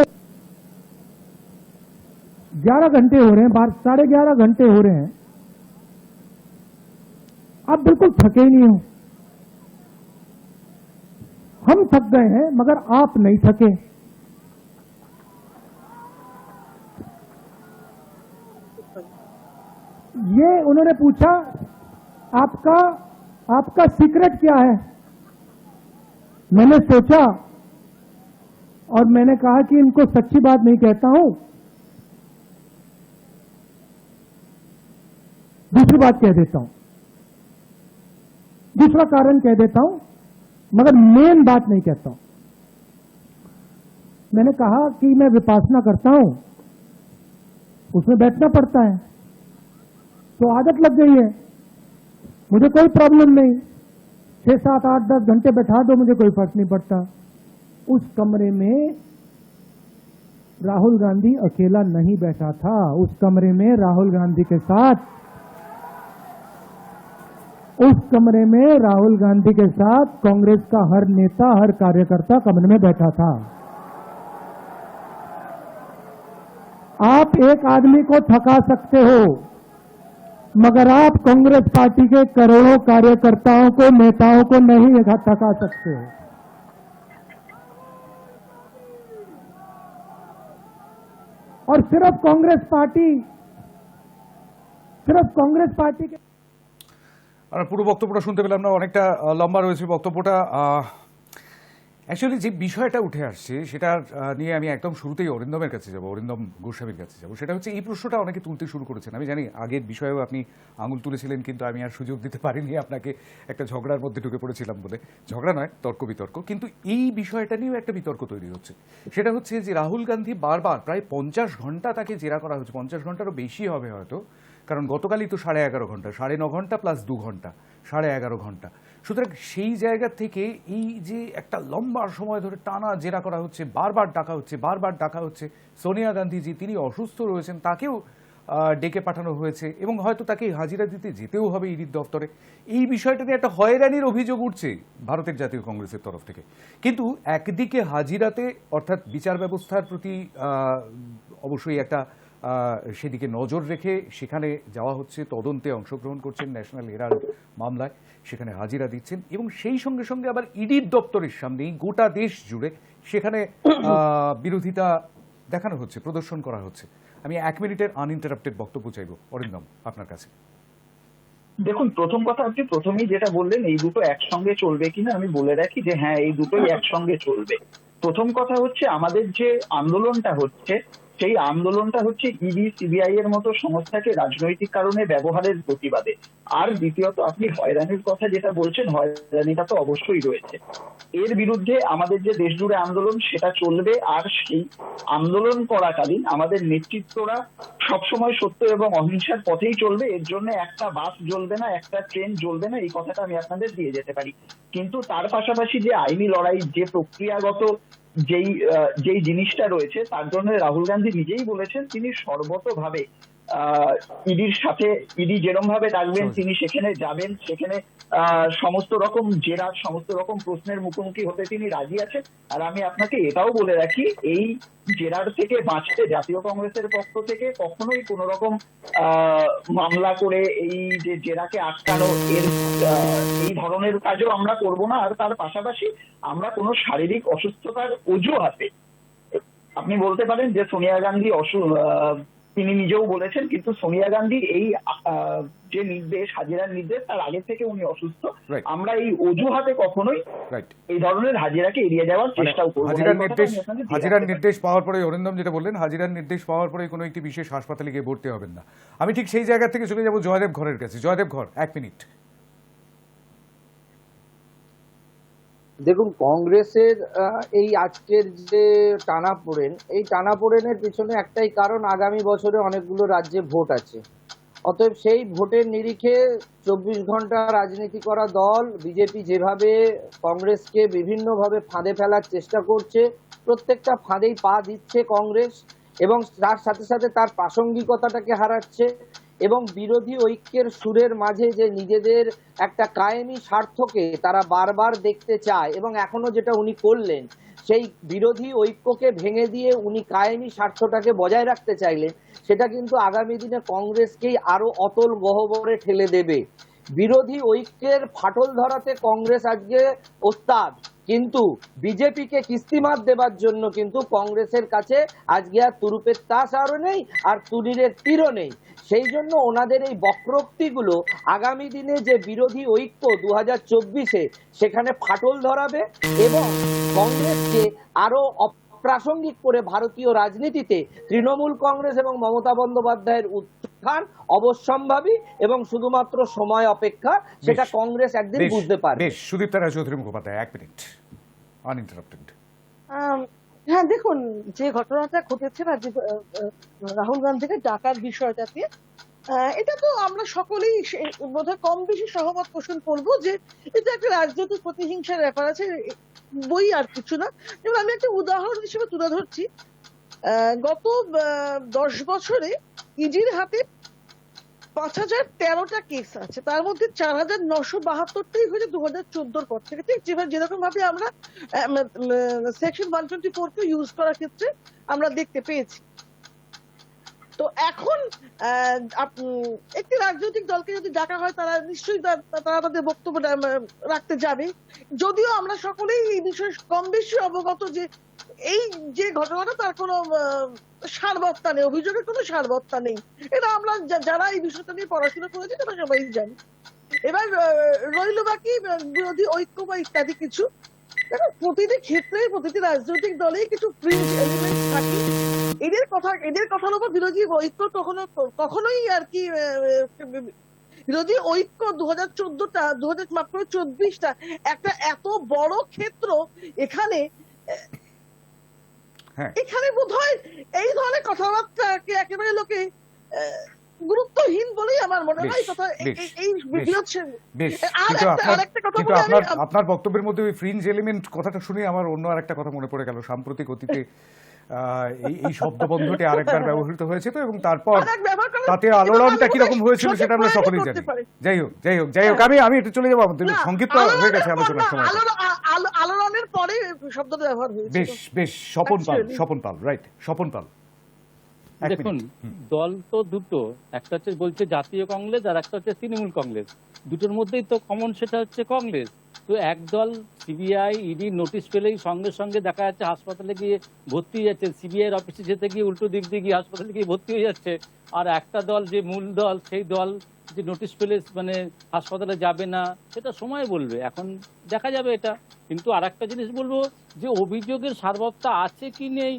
11 घंटे हो रहे हैं, 11:30 घंटे हो रहे हैं, आप बिल्कुल थके ही नहीं हो। हम थक गए हैं मगर आप नहीं थके। ये उन्होंने पूछा, आपका सीक्रेट क्या है? मैंने सोचा और मैंने कहा कि इनको सच्ची बात नहीं कहता हूं, दूसरी बात कह देता हूं, दूसरा कारण कह देता हूं, मगर मेन बात नहीं कहता हूं। मैंने कहा कि मैं विपासना करता हूं, उसमें बैठना पड़ता है, तो आदत लग गई है, मुझे कोई प्रॉब्लम नहीं, 6, 7, 8, 10 घंटे बैठा दो, मुझे कोई फर्क नहीं पड़ता। उस कमरे में राहुल गांधी अकेला नहीं बैठा था, उस कमरे में राहुल गांधी के साथ कांग्रेस का हर नेता, हर कार्यकर्ता कमरे में बैठा था। आप एक आदमी को थका सकते हो, मगर आप कांग्रेस पार्टी के करोड़ों कार्यकर्ताओं को, नेताओं को नहीं थका सकते हो। और सिर्फ कांग्रेस पार्टी के আর পুরো বক্তব্যটা শুনতে পেলাম না, অনেকটা লম্বা রয়েছে বক্তব্যটা। অ্যাকচুয়ালি যে বিষয়টা উঠে আসছে সেটা নিয়ে আমি একদম শুরুতেই অরিন্দমের কাছে যাব, অরিন্দম গোস্বামীর কাছে যাব। সেটা হচ্ছে এই প্রশ্নটা অনেকে তুলতে শুরু করেছেন। আমি জানি আগের বিষয়েও আপনি আঙুল তুলেছিলেন, কিন্তু আমি আর সুযোগ দিতে পারিনি আপনাকে, একটা ঝগড়ার মধ্যে ঢুকে পড়েছিলাম বলে। ঝগড়া নয়, তর্ক বিতর্ক। কিন্তু এই বিষয়টা নিয়েও একটা বিতর্ক তৈরি হচ্ছে। সেটা হচ্ছে যে রাহুল গান্ধী বারবার প্রায় 50 ঘন্টা তাকে জেরা করা হচ্ছে, 50 ঘন্টারও বেশি হবে হয়তো, কারণ গতকালই তো 11.5 ঘন্টা, 9.5 ঘন্টা প্লাস 2 ঘন্টা, 11.5 ঘন্টা। সুতরাং সেই জায়গা থেকে এই যে একটা লম্বা সময় ধরে টানা জেরা করা হচ্ছে, বারবার ডাকা হচ্ছে। সোনিয়া গান্ধীজি, তিনি অসুস্থ রয়েছেন, তাকেও ডেকে পাঠানো হয়েছে এবং হয়তো তাকে হাজিরা দিতে যেতেও হবে ইডির দপ্তরে। এই বিষয়টা নিয়ে একটা হয়রানির অভিযোগ উঠছে ভারতের জাতীয় কংগ্রেসের তরফ থেকে। কিন্তু একদিকে হাজিরাতে, অর্থাৎ বিচার ব্যবস্থার প্রতি অবশ্যই একটা সেদিকে নজর রেখে সেখানে যাওয়া হচ্ছে, তদন্তে অংশগ্রহণ করছেন, ন্যাশনাল হেরাল্ড মামলায় সেখানে হাজিরা দিচ্ছেন, এবং সেই সঙ্গে সঙ্গে আবার ইডির দপ্তরের সামনেই গোটা দেশ জুড়ে সেখানে বিরোধিতা দেখানো হচ্ছে, প্রদর্শন করা হচ্ছে। আমি 1 মিনিটের আনইন্টারাপ্টেড বক্তব্য চাইব অরিন্দম আপনার কাছে। দেখুন, প্রথম কথা, আপনি প্রথমেই যেটা বললেন এই দুটো একসঙ্গে চলবে কিনা, আমি বলে রাখি যে হ্যাঁ, এই দুটোই একসঙ্গে চলবে। প্রথম কথা হচ্ছে, আমাদের যে আন্দোলনটা হচ্ছে সেই আন্দোলনটা হচ্ছে ইডি সিবিআই এর মতো সংস্থাকে রাজনৈতিক কারণে ব্যবহারের প্রতিবাদে। আর দ্বিতীয়ত, আপনি হয়রানির কথা যেটা বলছেন, হয়রানিটা তো অবশ্যই রয়েছে। এর বিরুদ্ধে আমাদের যে দেশ জুড়ে আন্দোলন সেটা চলবে, আর সেই আন্দোলন করাকালীন আমাদের নেতৃত্বরা সবসময় সত্য এবং অহিংসার পথেই চলবে। এর জন্য একটা বাস জ্বলবে না, একটা ট্রেন জ্বলবে না, এই কথাটা আমি আপনাদের দিয়ে যেতে পারি। কিন্তু তার পাশাপাশি যে আইনি লড়াই, যে প্রক্রিয়াগত যেই জিনিসটা রয়েছে, তার জন্য রাহুল গান্ধী নিজেই বলেছেন তিনি সর্বতভাবে ইডির সাথে, ইডি যেরকম ভাবে ডাকবেন তিনি সেখানে যাবেন, সেখানে সমস্ত রকম জেরা, সমস্ত রকম প্রশ্নের মুখোমুখি হতে তিনি রাজি আছেন। আর আমি আপনাকে এটাও বলে রাখি, এই জেরার থেকে বাঁচতে জাতীয় কংগ্রেসের পক্ষ থেকে কখনোই কোন রকম মামলা করে এই যে জেরাকে আটকানো, এই ধরনের কাজও আমরা করব না। আর তার পাশাপাশি আমরা কোনো শারীরিক অসুস্থতার অজুহাতে, আপনি বলতে পারেন যে সোনিয়া গান্ধী তিনি নিজেও বলেছেন, কিন্তু সোনিয়া গান্ধী এই যে নির্দেশ, হাজিরার নির্দেশ, তার আগে থেকে উনি অসুস্থ। আমরা এই অজুহাতে কখনোই এই ধরনের হাজিরাকে এড়িয়ে যাওয়ার চেষ্টাও করব। হাজিরার নির্দেশ পাওয়ার পরে অরিন্দম যেটা বললেন, হাজিরার নির্দেশ পাওয়ার পরে কোনো একটি বিশেষ হাসপাতালে গিয়ে ভর্তি হবেন না। আমি ঠিক সেই জায়গা থেকে চলে যাব জয়দেব ঘরের কাছে। জয়দেব ঘর, 1 মিনিট। দেখুন, কংগ্রেসের এই আজকের যে টানাপোড়েন, এই টানাপোড়েনের পিছনে একটাই কারণ, আগামী বছরে অনেকগুলো রাজ্যে ভোট আছে। অতএব সেই ভোটের নিরিখে 24 ঘন্টা রাজনীতি করা দল বিজেপি যেভাবে কংগ্রেসকে বিভিন্নভাবে ফাঁদে ফেলার চেষ্টা করছে, প্রত্যেকটা ফাঁদেই পা দিচ্ছে কংগ্রেস, এবং তার সাথে সাথে তার প্রাসঙ্গিকতাটাকে হারাচ্ছে, এবং বিরোধী ঐক্যের সুরের মাঝে যে নিজেদের একটা কায়েমি স্বার্থকে তারা বারবার দেখতে চায়, এবং এখনো যেটা উনি করলেন, সেই বিরোধী ঐক্যকে ভেঙে দিয়ে উনি কায়েমি স্বার্থটাকে বজায় রাখতে চাইলেন, সেটা কিন্তু আগামী দিনে কংগ্রেসকেই আরো অতল গহ্বরে ঠেলে দেবে। বিরোধী ঐক্যের ফাটল ধরাতে কংগ্রেস আজকে ওস্তাদ, কিন্তু বিজেপিকে কিস্তিমাত দেবার জন্য কিন্তু কংগ্রেসের কাছে আজকে আর তুরুপের তাস আরও নেই, আর তুরিরের তীরও নেই। সেই জন্য ওনাদের এই বক্রোক্তিগুলো আগামী দিনে যে বিরোধী ঐক্য 2024-এ সেখানে ফাটল ধরাবে, এবং কংগ্রেসকে আরো অপ্রাসঙ্গিক করে ভারতীয় রাজনীতিতে তৃণমূল কংগ্রেস এবং মমতা বন্দ্যোপাধ্যায়ের উত্থান অবশ্যম্ভাবী, এবং শুধুমাত্র সময় অপেক্ষা, সেটা কংগ্রেস একদিন বুঝতে পারবে। বেশ, সুদীপ্তা রায় চৌধুরী মুখোপাধ্যায়, 1 মিনিট, আনইন্টারাপ্টেড। হ্যাঁ, দেখুন, যে ঘটনাটা ঘটেছে না, যে রাহুল গান্ধীকে ডাকার বিষয়টাতে, এটা তো আমরা সকলেই বোধহয় কম বেশি সহমত পোষণ করবো যে এটা একটা রাজনৈতিক প্রতিহিংসার ব্যাপার আছে, বই আর কিছু না। যেমন আমি একটা উদাহরণ হিসেবে তুলে ধরছি, গত 10 বছরে ইডির হাতে 5013টা কেস আছে, তার মধ্যে 4972টাই হয়েছে 2014-র পর থেকে, ঠিক যেরকম ভাবে আমরা সেকশন 124-কে ইউজ করার ক্ষেত্রে আমরা দেখতে পেয়েছি। তো এখন একটি রাজনৈতিক দলকে যদি ডাকা হয়, তারা নিশ্চয়ই তারা তাদের বক্তব্য রাখতে যাবে, যদিও আমরা সকলেই এই বিষয়ে কম বেশি অবগত যে এই যে ঘটনাটা তার কোনো সারবত্তা নেই, অভিযোগের কোনো সারবত্তা নেই। এটা আমরা যারা এই বিষয়টা নিয়ে পড়াশোনা করেছি তারা সবাই জানি। এবার রইল বাকি বিরোধী ঐক্য বা ইত্যাদি কিছু। প্রতিটি ক্ষেত্রে প্রতিটি রাজনৈতিক দলেই কিছু ফ্রিঞ্জ এলিমেন্ট থাকে, এদের কথার উপর বিরোধী ঐক্য কখনোই আর কি, বিরোধী ঐক্য 2014টা 2024টা একটা এত বড় ক্ষেত্র, এখানে বোধহয় এই ধরনের কথাবার্তাকে একেবারে লোকে গুরুত্বহীন বলেই আমার মনে হয়। আপনার বক্তব্যের মধ্যে ওই ফ্রিঞ্জ এলিমেন্ট কথাটা শুনে আমার অন্য আরেকটা কথা মনে পড়ে গেল। সাম্প্রতিক অতীতে এই শব্দবন্ধটি আরেকবার ব্যবহৃত হয়েছে তো, এবং তারপর তাতে আলোড়নটা কিরকম হয়েছিল সেটা আমরা সকলেই জানি। যাই হোক আমি একটু চলে যাবো, সংক্ষিপ্ত হয়ে গেছে আলোচনার সময়। আলোড়নের পরে শব্দটা ব্যবহার হয়েছে। বেশ, স্বপন পাল, রাইট, স্বপন পাল। দেখুন, দল তো দুটো, একটা হচ্ছে বলছে জাতীয় কংগ্রেস, আর একটা হচ্ছে তৃণমূল কংগ্রেস। দুটোর মধ্যেই তো কমন, সেটা হচ্ছে কংগ্রেস। তো একদল সিবিআই ইডি নোটিশ পেলেই সঙ্গে সঙ্গে দেখা যাচ্ছে হাসপাতালে গিয়ে ভর্তি হয়ে যাচ্ছে, সিবিআইয়ের অফিসে যেতে গিয়ে উল্টো দিক দিয়ে গিয়ে হাসপাতালে গিয়ে ভর্তি হয়ে যাচ্ছে। আর একটা দল, যে মূল দল, সেই দল যে নোটিশ পেলে মানে হাসপাতালে যাবে না, সেটা সময় বলবে, এখন দেখা যাবে এটা। কিন্তু আর একটা জিনিস বলবো, যে অভিযোগের সারবত্তা আছে কি নেই,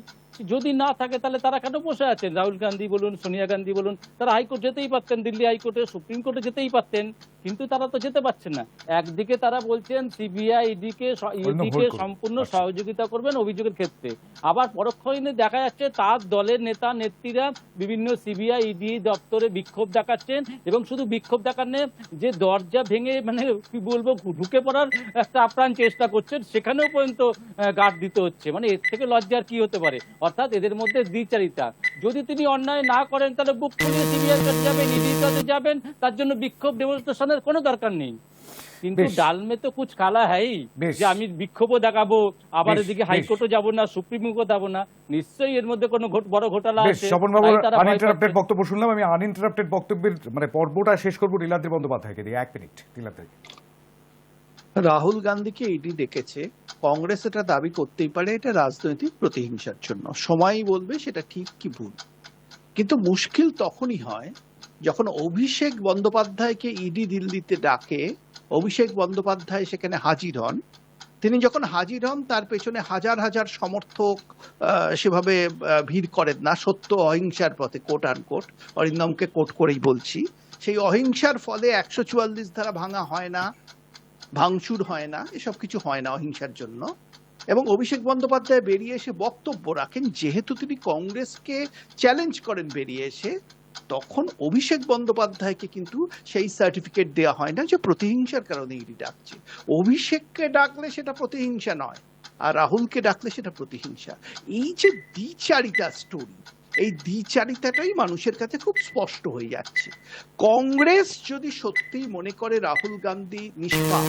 যদি না থাকে তাহলে তারা কেন বসে আছেন? রাহুল গান্ধী বলুন, সোনিয়া গান্ধী বলুন, তারা হাইকোর্ট যেতেই পারতেন, দিল্লি হাইকোর্টে, সুপ্রিম কোর্টে যেতেই পারতেন, কিন্তু তারা তো যেতে পারছেন না। একদিকে তারা বলছেন সিবিআই ইডিকে সম্পূর্ণ সহযোগিতা করবেন অভিযোগের ক্ষেত্রে, আবার পরোক্ষণে দেখা যাচ্ছে তার দলের নেতা নেত্রীরা বিভিন্ন সিবিআই ইডি দপ্তরে বিক্ষোভ দেখাচ্ছেন, এবং শুধু বিক্ষোভ দেখানে যে দরজা ভেঙে মানে কি বলবো ঢুকে পড়ার একটা আপ্রাণ চেষ্টা করছেন, সেখানেও পর্যন্ত গার্ড দিতে হচ্ছে। মানে এর থেকে লজ্জার কি হতে পারে? অর্থাৎ এদের মধ্যে দ্বিচারিতা। যদি তিনি অন্যায় না করেন তাহলে বুক খুলিয়ে সিবিআই কাছে যাবেন, ইডির কাছে যাবেন, তার জন্য বিক্ষোভ ডেমনস্ট্রেশনের কোনো দরকার নেই। কিন্তু ডাল মে তো কুছ কালা হ্যাই, যে আমি বিক্ষোভও দেখাবো, আবার এদিকে হাইকোর্টও যাব না, সুপ্রিম কোর্টও যাব না, নিশ্চয়ই এর মধ্যে কোনো বড় ঘোটালা আছে। স্বপনবাবুর আনইন্টারাপ্টেড বক্তব্য শুনলাম, আমি আনইন্টারাপ্টেড বক্তব্যের মানে পর্বটা শেষ করবো নীলাদ্রি বন্দ্যোপাধ্যায়কে দিয়ে। 1 মিনিট নীলাদ্রি। রাহুল গান্ধীকে ইডি ডেকেছে, কংগ্রেস এটা দাবি করতেই পারে এটা রাজনৈতিক প্রতিহিংসার জন্য, সময়ই বলবে সেটা ঠিক কি ভুল। কিন্তু মুশকিল তখনই হয় যখন অভিষেক বন্দ্যোপাধ্যায়কে ইডি দিল্লিতে ডাকে, অভিষেক বন্দ্যোপাধ্যায় সেখানে হাজির হন। তিনি যখন হাজির হন তার পেছনে হাজার হাজার সমর্থক সেভাবে ভিড় করেন না, সত্য অহিংসার পথে, কোট আন কোট, অরিন্দমকে কোট করেই বলছি। সেই অহিংসার ফলে 144 ধারা ভাঙা হয় না, ভাঙচুর হয় না, এসব কিছু হয় না অহিংসার জন্য। এবং অভিষেক বন্দ্যোপাধ্যায় বেরিয়ে এসে বক্তব্য রাখেন, যেহেতু তিনি কংগ্রেসকে চ্যালেঞ্জ করেন বেরিয়ে এসে, তখন অভিষেক বন্দ্যোপাধ্যায়কে কিন্তু সেই সার্টিফিকেট দেওয়া হয় না যে প্রতিহিংসার কারণে ইডি ডাকছে। অভিষেককে ডাকলে সেটা প্রতিহিংসা নয়, আর রাহুলকে ডাকলে সেটা প্রতিহিংসা। এই যে দ্বিচারিতা স্টোরি, এই দ্বিচারিতাটাই মানুষের কাছে খুব স্পষ্ট হয়ে যাচ্ছে। কংগ্রেস যদি সত্যিই মনে করে রাহুল গান্ধী নিষ্পাপ,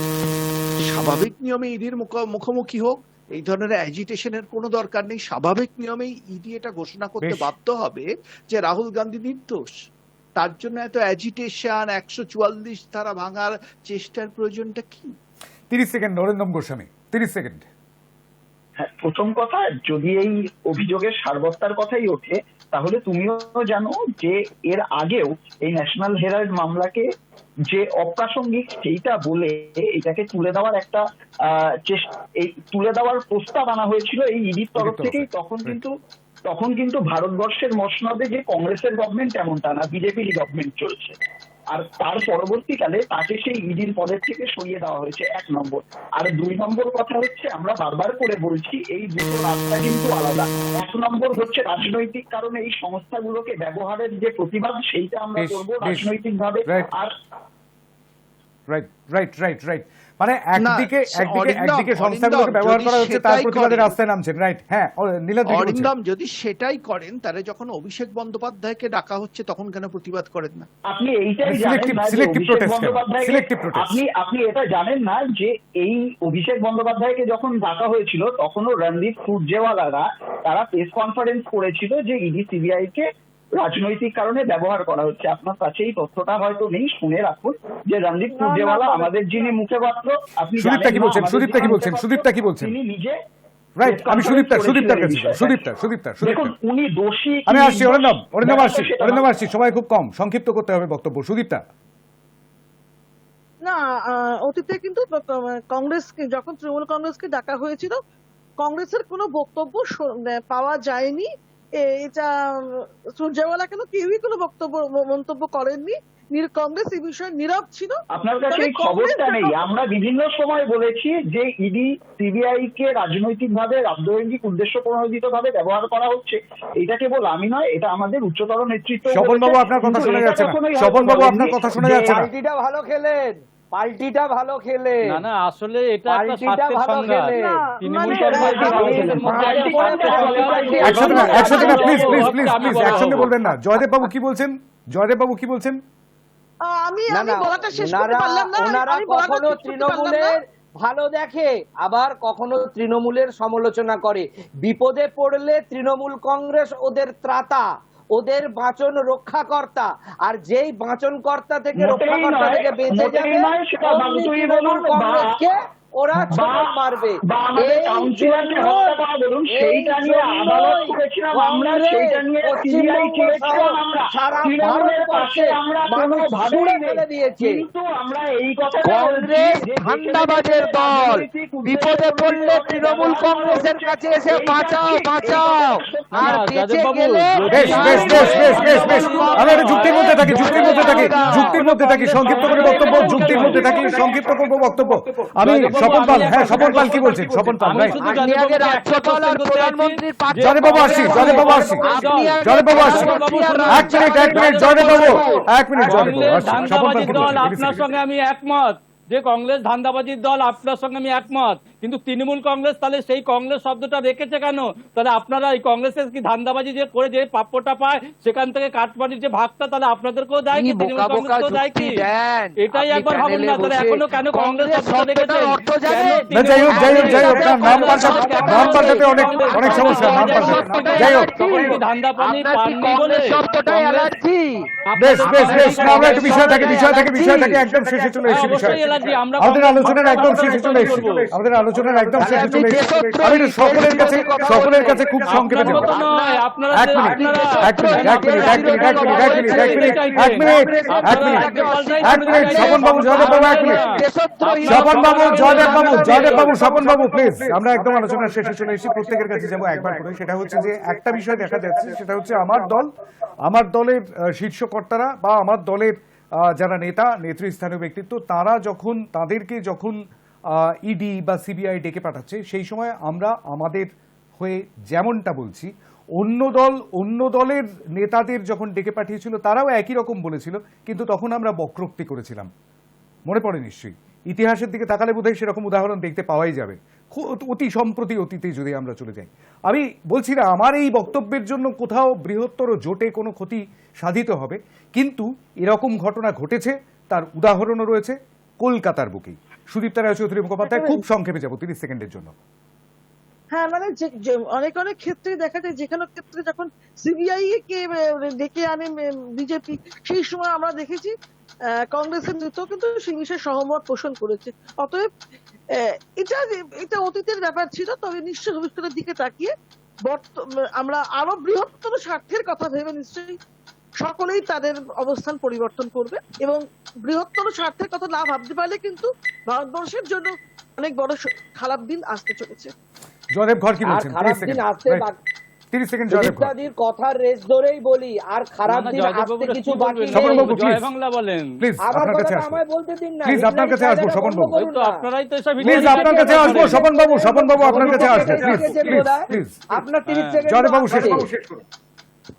স্বাভাবিক নিয়মে ইডির মুখোমুখি হোক, এই ধরনের অ্যাজিটেশনের কোনো দরকার নেই। স্বাভাবিক নিয়মেই ইডি এটা ঘোষণা করতে বাধ্য হবে যে রাহুল গান্ধী নির্দোষ। তার জন্য এত অ্যাজিটেশন, 144 ধারা ভাঙার চেষ্টার প্রয়োজনটা কি? 30 সেকেন্ড নরেন্দ্র গোস্বামী, 30 সেকেন্ড। হ্যাঁ, প্রথম কথা, যদি এই অভিযোগের সারবত্তার কথাই ওঠে, তাহলে তুমিও জানো যে এর আগেও এই ন্যাশনাল হেরাল্ড মামলাকে যে অপ্রাসঙ্গিক সেইটা বলে এটাকে তুলে দেওয়ার একটা তুলে দেওয়ার প্রস্তাব আনা হয়েছিল এই ইডির তরফ থেকেই। তখন কিন্তু ভারতবর্ষের মসনদে যে কংগ্রেসের গভর্নমেন্ট এমনটা না, বিজেপির গভর্নমেন্ট চলছে, আর তার পরবর্তীকালে তাকে সেই ইডির পদের থেকে সরিয়ে দেওয়া হয়েছে, 1 নম্বর। আর 2 নম্বর কথা হচ্ছে, আমরা বারবার করে বলছি এই দুটো রাস্তা কিন্তু আলাদা। 1 নম্বর হচ্ছে রাজনৈতিক কারণে এই সংস্থাগুলোকে ব্যবহারের যে প্রতিবাদ, সেইটা আমরা করবো রাজনৈতিক ভাবে। আর রাইট মানে একদিকে সংস্থাগুলোকে ব্যবহার করা হচ্ছে, তার প্রতিবাদে রাস্তায় নামছেন। রাইট, হ্যাঁ নীলাদ্রি। অরিন্দম, যদি সেটাই করেন তাহলে যখন অভিষেক বন্দ্যোপাধ্যায়কে ডাকা হচ্ছে তখন কেন প্রতিবাদ করেন না? আপনি এইটাই জানেন না যে আপনি এটা জানেন না যে এই অভিষেক বন্দ্যোপাধ্যায়কে যখন ডাকা হয়েছিল তখনও রণদীপ সুরজেওয়ালারা তারা প্রেস কনফারেন্স করেছিল যে ইডি সিবিআই কে রাজনৈতিক কারণে ব্যবহার করা হচ্ছে। আপনার কাছে এই তথ্যটা হয়তো নেই, শুনে রাখুন যে রণদীপ সুরজেওয়ালা আমাদের যিনি মুখপাত্র, আপনি সুদীপ্তা কি বলছেন তিনি নিজে। রাইট, আমি সুদীপ্তার কাছে সুদীপ্তা দেখুন, উনি দোষী। আমি আসছি অরিন্দম আসছি, সময় খুব কম, সংক্ষিপ্ত করতে হবে বক্তব্য। সুদীপ্তা। না, অতীতে কিন্তু কংগ্রেস যখন তৃণমূল কংগ্রেসকে ডাকা হয়েছিল, কংগ্রেসের কোনো বক্তব্য পাওয়া যায়নি। এটা সুরজেওয়ালা কেন কেউই কোনো মন্তব্য করেননি। কংগ্রেস এই বিষয়ে নীরব ছিল। আপনার কাছে এই খবরটা নেই। আমরা বিভিন্ন সময় বলেছি যে ইডি সিবিআই কে রাজনৈতিক ভাবে, রাজনৈতিক উদ্দেশ্য প্রণোদিত ভাবে ব্যবহার করা হচ্ছে। এটা কেবল আমি নয়, এটা আমাদের উচ্চতর নেতৃত্ব। স্বপনবাবু আপনার কথা শোনা যাচ্ছে না। স্বপনবাবু আপনার কথা শোনা যাচ্ছে না। পার্টিটা ভালো খেলেন, পাল্টিটা ভালো খেলে। না আসলে এটা একটা স্বার্থের সংঘাত। একসাথে না, প্লিজ একসঙ্গে বলবেন না। জয়দেব বাবু কি বলছেন? আমি বলাটা শেষ করতে পারলাম না। ওনারা কখনো তৃণমূলের ভালো দেখে, আবার কখনো তৃণমূলের সমালোচনা করে। বিপদে পড়লে তৃণমূল কংগ্রেস ওদের ত্রাতা, ওদের বাঁচন রক্ষাকর্তা। আর যেই বাঁচনকর্তা থেকে রক্ষাকর্তা থেকে বেঁচে যাবে, তৃণমূল কংগ্রেসকে ওরা ছোট মারবে। বা আমাদের কাউন্সিলরকে হত্যা করা বলুন, সেইটা নিয়ে আদালত করেছিলাম আমরা, সেইটা নিয়ে সিবিআই চেয়েছিলাম আমরা, তৃণমূলের পাশে আমরা কোনোভাবেই নেই। কিন্তু আমরা এই কথাটা কংগ্রেস ধান্দাবাজের দল, বিপদে পড়লে তৃণমূল কংগ্রেসের কাছে এসে বাঁচাও বাঁচাও, আর বেঁচে গেলে বেশ বেশ বেশ বেশ বেশ বেশ আমি একটা যুক্তির মধ্যে থাকি, যুক্তির মধ্যে থাকি, যুক্তির মধ্যে থাকি, সংক্ষিপ্ত করে বক্তব্য, যুক্তির মধ্যে থাকি, সংক্ষিপ্ত করবো বক্তব্য। আমি স্বপন পাল, হ্যাঁ স্বপন পাল কি বলছেন? স্বপন পাল ভাই, আপনি আগে রাজ্যপাল আর প্রধানমন্ত্রীর পাশে জয়দেব বাবু আসছি, জয়দেব বাবু আসছি, জয়দেব বাবু আসছি, এক মিনিট জয়দেব বাবু, এক মিনিট জয়দেব বাবু আসছি। স্বপন পাল কি বলছেন? আপনার সঙ্গে আমি একমত যে কংগ্রেস ধান্দাবাজির দল, আপনার সঙ্গে আমি একমত, কিন্তু তৃণমূল কংগ্রেস তাহলে সেই কংগ্রেস শব্দটা রেখেছে কেন? তাহলে আপনারা এই কংগ্রেসের কি ধান্দাবাজি যে করে যে প্রাপ্যটা পায় সেখান থেকে কাটমানির যে ভাগটা, তাহলে আপনাদেরকেও দেয় কি, তৃণমূল কংগ্রেসকেও দেয় কি? এটাই একবার ভাবুন না, তাহলে এখনো কেন কংগ্রেস শব্দটা রেখেছেন? না যাই হোক নাম পাল্টাতে অনেক সমস্যা, নাম পাল্টাতে যাই হোক। ধান্দাবাজি পাননি বলে শব্দটা অ্যালার্জি। বেশ বেশ বেশ আমরা একটু বিষয় থাকে একদম শেষে চলে এসেছি, বিষয় আমাদের আলোচনার একদম শেষে চলে এসেছি, আমাদের আলোচনার একদম শেষে চলে এসেছি। আমি একটু সকলের কাছে খুব সংক্ষেপে দেবো। স্বপন বাবু, জয়দেব বাবু, এক minute, Swapan Babu, Joydeb Babu, Swapan Babu please, আমরা একদম আলোচনার শেষে চলে এসেছি। প্রত্যেকের কাছে যাবো একবার করে। সেটা হচ্ছে যে একটা বিষয় দেখা যাচ্ছে, সেটা হচ্ছে আমার দলের শীর্ষকর্তারা বা আমার দলের যারা নেতা নেতৃস্থানীয় ব্যক্তিত্ব, তারা তাদেরকে যখন ইডি বা সিবিআই ডেকে পাঠাচ্ছে, সেই সময় আমরা আমাদের হয়ে যেমনটা বলছি, অন্য দলের নেতাদের যখন ডেকে পাঠিয়েছিল তারাও একই রকম বলেছিল, কিন্তু তখন আমরা বক্রোক্তি করেছিলাম। মনে পড়ে নিশ্চয়ই, ইতিহাসের দিকে তাকালে বোধহয় সেরকম উদাহরণ দেখতে পাওয়াই যাবে। অতি সম্প্রতি অতীতে যদি আমরা চলে যাই, আমি বলছি না আমার এই বক্তব্যের জন্য কোথাও বৃহত্তর জোটে কোনো ক্ষতি সাধিত হবে, কিন্তু এরকম ঘটনা ঘটেছে, তার উদাহরণও রয়েছে কলকাতার বুকেই। সুদীপ্তা রায় চৌধুরী মুখোপাধ্যায়, খুব সংক্ষেপে যাবো 30 সেকেন্ডের জন্য। হ্যাঁ, মানে অনেক ক্ষেত্রে দেখা যায়, যেখানে ক্ষেত্রে যখন সিবিআই কে ডেকে আনে বিজেপি, সেই সময় আমরা দেখেছি কংগ্রেসের নেতাও কিন্তু সেই বিষয়ে সহমত পোষণ করেছে। অতএব এটা অতীতের ব্যাপার ছিল, তবে নিশ্চয়ই ভবিষ্যতের দিকে তাকিয়ে আমরা আরো বৃহত্তর স্বার্থের কথা ভেবে নিশ্চয়ই সকলেই তাদের অবস্থান পরিবর্তন করবে, এবং বৃহত্তর স্বার্থের কথা না ভাবতে পারলে কিন্তু ভারতবর্ষের জন্য অনেক বড় খারাপ দিন আসতে চলেছে। জয়দেব ঘর কি বলছেন? খারাপ দিন আসতে 30 সেকেন্ড জয়দেব ঘর। ইত্যাদির কথার রেস ধরেই বলি, আর খারাপ দিন আসতে কিছু বাকি নেই। স্বপন বাবু প্লিজ, বাংলা বলেন প্লিজ আপনার কাছে আসবো, আমায় বলতে দিন না, প্লিজ আপনার কাছে আসবো স্বপন বাবু, আপনারাই তো এসব প্লিজ আপনার কাছে আসবো স্বপন বাবু, আপনার কাছে আসবো প্লিজ। আপনার 30 সেকেন্ড জয়দেব বাবু শেষ করুন।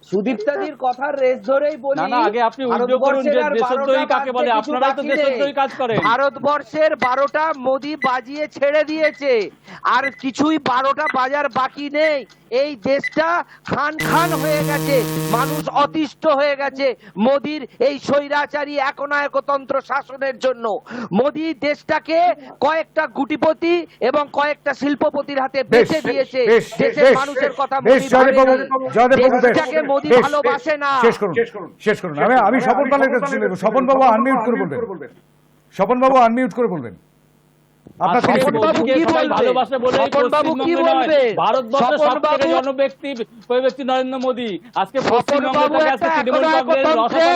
সুদীপ্তাদির কথার রেস ধরেই বলি, না আগে আপনি উল্টো করুন যে দেশদ্রোহী কাকে বলে, আপনারাই তো দেশদ্রোহী কাজ করেন। ভারতবর্ষের 12টা মোদি বাজিয়ে ছেড়ে দিয়েছে, আর কিছুই 12টা বাজার বাকি নেই। এই দেশটা খান হয়ে গেছে, মানুষ অতিষ্ঠ হয়ে গেছে মোদির এই স্বৈরাচারী একনায়কতন্ত্র শাসনের জন্য। মোদি দেশটাকে কয়েকটা গুটিপতি এবং কয়েকটা শিল্পপতির হাতে বেঁচে দিয়েছে। দেশের মানুষের কথা দেশটাকে মোদি ভালোবাসে না। শেষ করুন। আমি স্বপন পালের কাছে চলে যাব। স্বপন বাবু আনমিউট করে বলবেন, স্বপন বাবু আনমিউট করে বলবেন। ভারতবর্ষের সব থেকে জনব্যক্তি নরেন্দ্র মোদী আজকে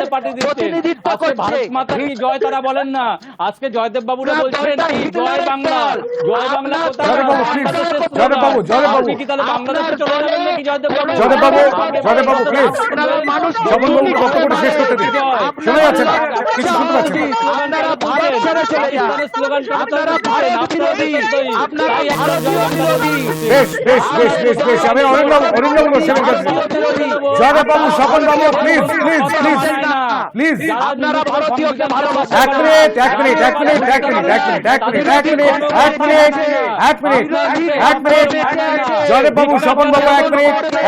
পাঠিয়ে দিচ্ছেন। আজকে ভারত মাতা কি জয় তারা বলেন না, আজকে জয়দেব বাবুরা বলছেন জয় বাংলা, জয় বাংলা কোথায়? আপনি কি তাহলে বাংলাদেশে চলে যাবেন নাকি জয়দেব বাবু? জয়দেব বাবু প্লিজ, স্বপন বাবু বক্তব্যটা শেষ করতে দিন। শোনা যাচ্ছে না, কিছু শুনতে পাচ্ছেন না। আপনারা ভারত ছেড়ে চলে যান, আপনারা ভারত বিরোধী, আপনারা বেশ আমি অরিন্দম গোস্বামীর কাছে। জয়দেব বাবু, স্বপন বাবু প্লিজ আপনারা ভারতীয়কে ভালোবাসেন। এক মিনিট জয়দেব বাবু, স্বপন বাবু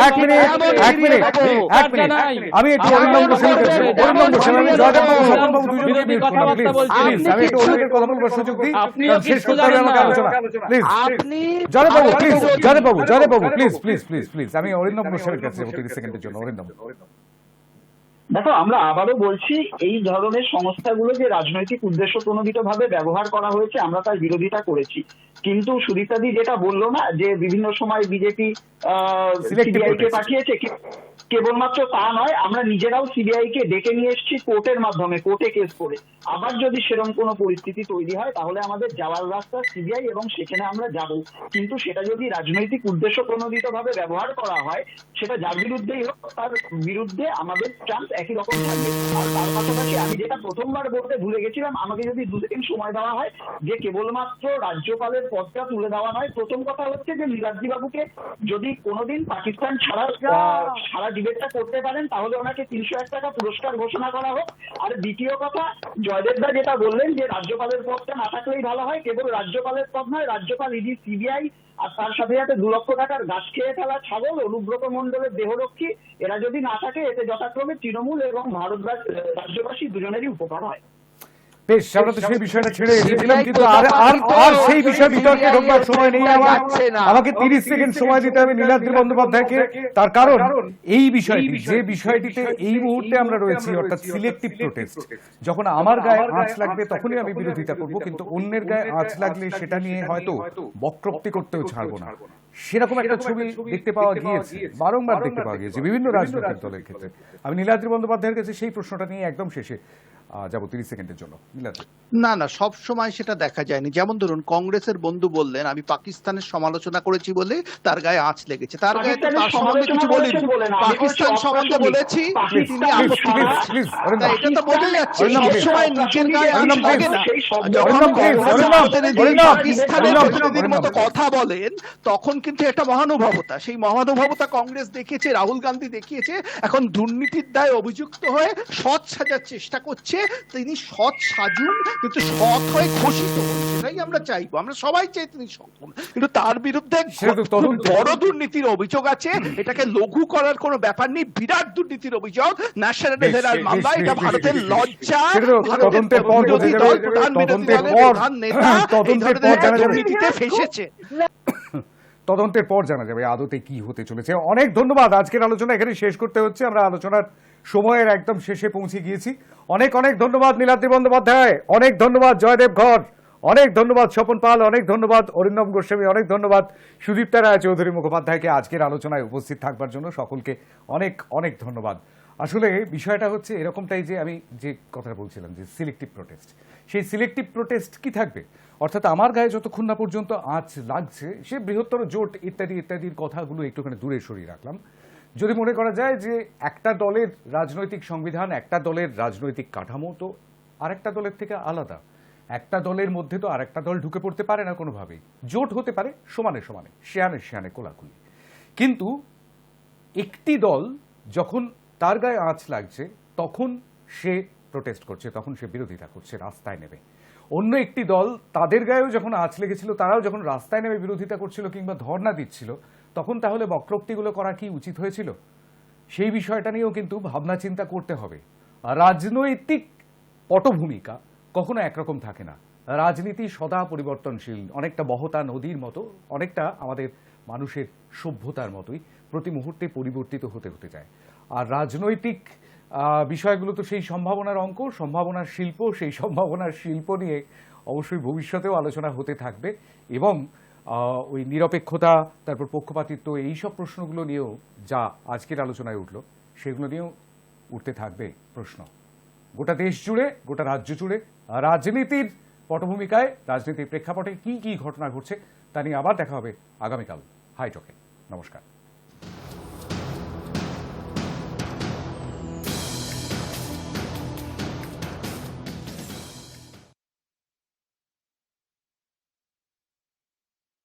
এক মিনিট। আমি একটু অরিন্দম গোস্বামীর কাছে, জয়দেব বাবু, স্বপন বাবু দুজনে মিউট করুন প্লিজ। আমি একটু অন্যদের কথা বলবার সুযোগ দিই, শেষ করতে হবে আমাকে আলোচনা প্লিজ। Joydeb Babu please. আমি অরিন্দম গোস্বামীর কাছে 30 সেকেন্ডের জন্য। অরিন্দম দেখো, আমরা আবারও বলছি, এই ধরনের সংস্থাগুলো যে রাজনৈতিক উদ্দেশ্য প্রণোদিত ভাবে ব্যবহার করা হয়েছে, আমরা তার বিরোধিতা করেছি। কিন্তু সুদীপ্তাদি যেটা বললো না, যে বিভিন্ন সময় বিজেপি সিবিআই কে পাঠিয়েছে, কেবলমাত্র তা নয়, আমরা নিজেরাও সিবিআই কে ডেকে নিয়ে এসেছি কোর্টের মাধ্যমে, কোর্টে কেস করে। আবার যদি সেরকম কোনো পরিস্থিতি তৈরি হয়, তাহলে আমাদের যাওয়ার রাস্তা সিবিআই, এবং সেখানে আমরা যাব। কিন্তু সেটা যদি রাজনৈতিক উদ্দেশ্য প্রণোদিত ভাবে ব্যবহার করা হয়, সেটা যার বিরুদ্ধেই হোক, তার বিরুদ্ধে আমাদের চান্স একই রকম থাকবে। আর তার পাশাপাশি আমি যেটা প্রথমবার বলতে ভুলে গেছিলাম, আমাকে যদি 2 সেকেন্ড সময় দেওয়া হয়, যে কেবলমাত্র রাজ্যপালের পদটা তুলে দেওয়া নয়। প্রথম কথা হচ্ছে যে নীলাদ্রি বাবুকে যদি কোনোদিন পাকিস্তান সারা ডিবেটটা করতে পারেন, তাহলে ওনাকে 301 টাকা পুরস্কার ঘোষণা করা হোক। আর দ্বিতীয় কথা, জয়দেবদা যেটা বললেন যে রাজ্যপালের পদটা না থাকলেই ভালো হয়, কেবল রাজ্যপালের পদ নয়, রাজ্যপাল, ইডি, সিবিআই, আর তার সাথে সাথে 2 লক্ষ টাকার গাছ খেয়ে ফেলা ছাগল অনুব্রত মণ্ডলের দেহরক্ষী, এরা যদি না থাকে, এতে যথাক্রমে তৃণমূল এবং রাজ্যবাসী দুজনেরই উপকার হয়। বেশ, আমরা তো সেই বিষয়টা ছেড়ে এসেছিলাম, কিন্তু আর সেই বিষয় বিতর্কে ঢোকবার সময় নেই আমার। আমাকে 30 সেকেন্ড সময় দিতে হবে নীলাদ্রি বন্দ্যোপাধ্যায়কে। তার কারণ এই বিষয়টি, যে বিষয়টিতে এই মুহূর্তে আমরা রয়েছি, অর্থাৎ সিলেক্টিভ প্রোটেস্ট, যখন আমার গায়ে আঁচ লাগবে তখনই আমি বিরোধিতা করব, কিন্তু অন্যের গায়ে আঁচ লাগলে সেটা নিয়ে হয়তো বক্রোক্তি করতেও ছাড়বো না। সেরকম একটা ছবি দেখতে পাওয়া গিয়েছে, বারংবার দেখতে পাওয়া গিয়েছে বিভিন্ন রাজনৈতিক দলের ক্ষেত্রে। আমি নীলাদ্রি বন্দ্যোপাধ্যায়ের কাছে সেই প্রশ্নটা নিয়ে একদম শেষে যাবো 30 সেকেন্ডের জন্য। না না, সব সময় সেটা দেখা যায়নি। যেমন ধরুন, কংগ্রেসের বন্ধু বললেন আমি পাকিস্তানের সমালোচনা করেছি বলে তার গায়ে আঁচ লেগেছে। তার গায়ে তো তার সম্বন্ধে কিছু বলিনি, পাকিস্তান সম্বন্ধে বলেছি তিনি আপত্তি করেছেন। এটা তো বোঝা যাচ্ছে সব সময় নিজের গায়ে আঁচ লাগে না। যখন পাকিস্তানের প্রতিনিধির মতো কথা বলেন, তখন কিন্তু এটা মহানুভবতা। সেই মহানুভবতা কংগ্রেস দেখিয়েছে, রাহুল গান্ধী দেখিয়েছে। এখন দুর্নীতির দায়ে অভিযুক্ত হয়ে সৎ সাজার চেষ্টা করছে, তিনি সৎ সাজুন, কিন্তু সৎ হয়ে ঘোষিত হন, সেটাই আমরা চাইবো। আমরা সবাই চাই তিনি সৎ হন, কিন্তু তার বিরুদ্ধে বড় দুর্নীতির অভিযোগ আছে। এটাকে লঘু করার কোনো ব্যাপার নেই, বিরাট দুর্নীতির অভিযোগ, ন্যাশনাল হেরাল্ড মামলা। এটা ভারতের লজ্জা, ভারতের বিরোধী দল, প্রধান বিরোধী দলের প্রধান নেতা এই ধরনের দুর্নীতিতে ফেঁসেছে। তদন্তের পর জানা যাবে আদতে কি হতে চলেছে। অনেক ধন্যবাদ। আজকের আলোচনা এখানে শেষ করতে হচ্ছে, আমরা আলোচনার সময়ের একদম শেষে পৌঁছে গিয়েছি। অনেক অনেক ধন্যবাদ নীলাদ্রি বন্দ্যোপাধ্যায়, অনেক ধন্যবাদ জয়দেব ঘর, অনেক ধন্যবাদ স্বপন পাল, অনেক ধন্যবাদ অরিন্দম গোস্বামী, অনেক ধন্যবাদ সুদীপ্তা রায় চৌধুরী মুখোপাধ্যায়কে আজকের আলোচনায় উপস্থিত থাকবার জন্য। সকলকে অনেক অনেক ধন্যবাদ। আসলে বিষয়টা হচ্ছে এরকমটাই, যে আমি যে কথাটা বলছিলাম, যে সিলেক্টিভ প্রোটেস্ট, সেই সিলেক্টিভ প্রোটেস্ট কি থাকবে, অর্থাৎ আমার গায়ে যতক্ষণ না পর্যন্ত আঁচ লাগছে, সে বৃহত্তর জোট ইত্যাদি ইত্যাদির কথাগুলো একটুখানি দূরে সরিয়ে রাখলাম। যদি মনে করা যায় যে একটা দলের রাজনৈতিক সংবিধান, একটা দলের রাজনৈতিক কাঠামো তো আরেকটা দলের থেকে আলাদা, একটা দলের মধ্যে তো আরেকটা দল ঢুকে পড়তে পারে না কোনোভাবেই। জোট হতে পারে সমানে সমানে, শেয়ানে শেয়ানে, কোলাকুলি, কিন্তু একটি দল যখন তার গায়ে আঁচ লাগছে তখন সে প্রোটেস্ট করছে, তখন সে বিরোধিতা করছে, রাস্তায় নেবে। অন্য একটি দল, তাদের গায়েও যখন আঁচ লেগেছিল, তারাও যখন রাস্তায় নেমে বিরোধিতা করছিল কিংবা ধর্ণা দিচ্ছিল, তখন তাহলে বক্রোক্তিগুলো করা কি উচিত হয়েছিল? সেই বিষয়টা নিয়েও কিন্তু ভাবনা চিন্তা করতে হবে। রাজনৈতিক পটভূমিকা কখনো একরকম থাকে না, রাজনীতি সদা পরিবর্তনশীল, অনেকটা বহতা নদীর মতো, অনেকটা আমাদের মানুষের সভ্যতার মতোই প্রতি মুহূর্তে পরিবর্তিত হতে হতে যায়। আর রাজনৈতিক বিষয়গুলো তো সেই সম্ভাবনার অঙ্ক, সম্ভাবনার শিল্প, সেই সম্ভাবনার শিল্প নিয়ে অবশ্যই ভবিষ্যতেও আলোচনা হতে থাকবে, এবং ওই নিরপেক্ষতা, তারপর পক্ষপাতিত্ব, এইসব প্রশ্নগুলো নিয়েও যা আজকের আলোচনায় উঠল, সেগুলো নিয়েও উঠতে থাকবে প্রশ্ন। গোটা দেশ জুড়ে, গোটা রাজ্য জুড়ে রাজনীতির পটভূমিকায়, রাজনীতির প্রেক্ষাপটে কি কি ঘটনা ঘটছে তা নিয়ে আবার দেখা হবে আগামীকাল হাই টকে। নমস্কার।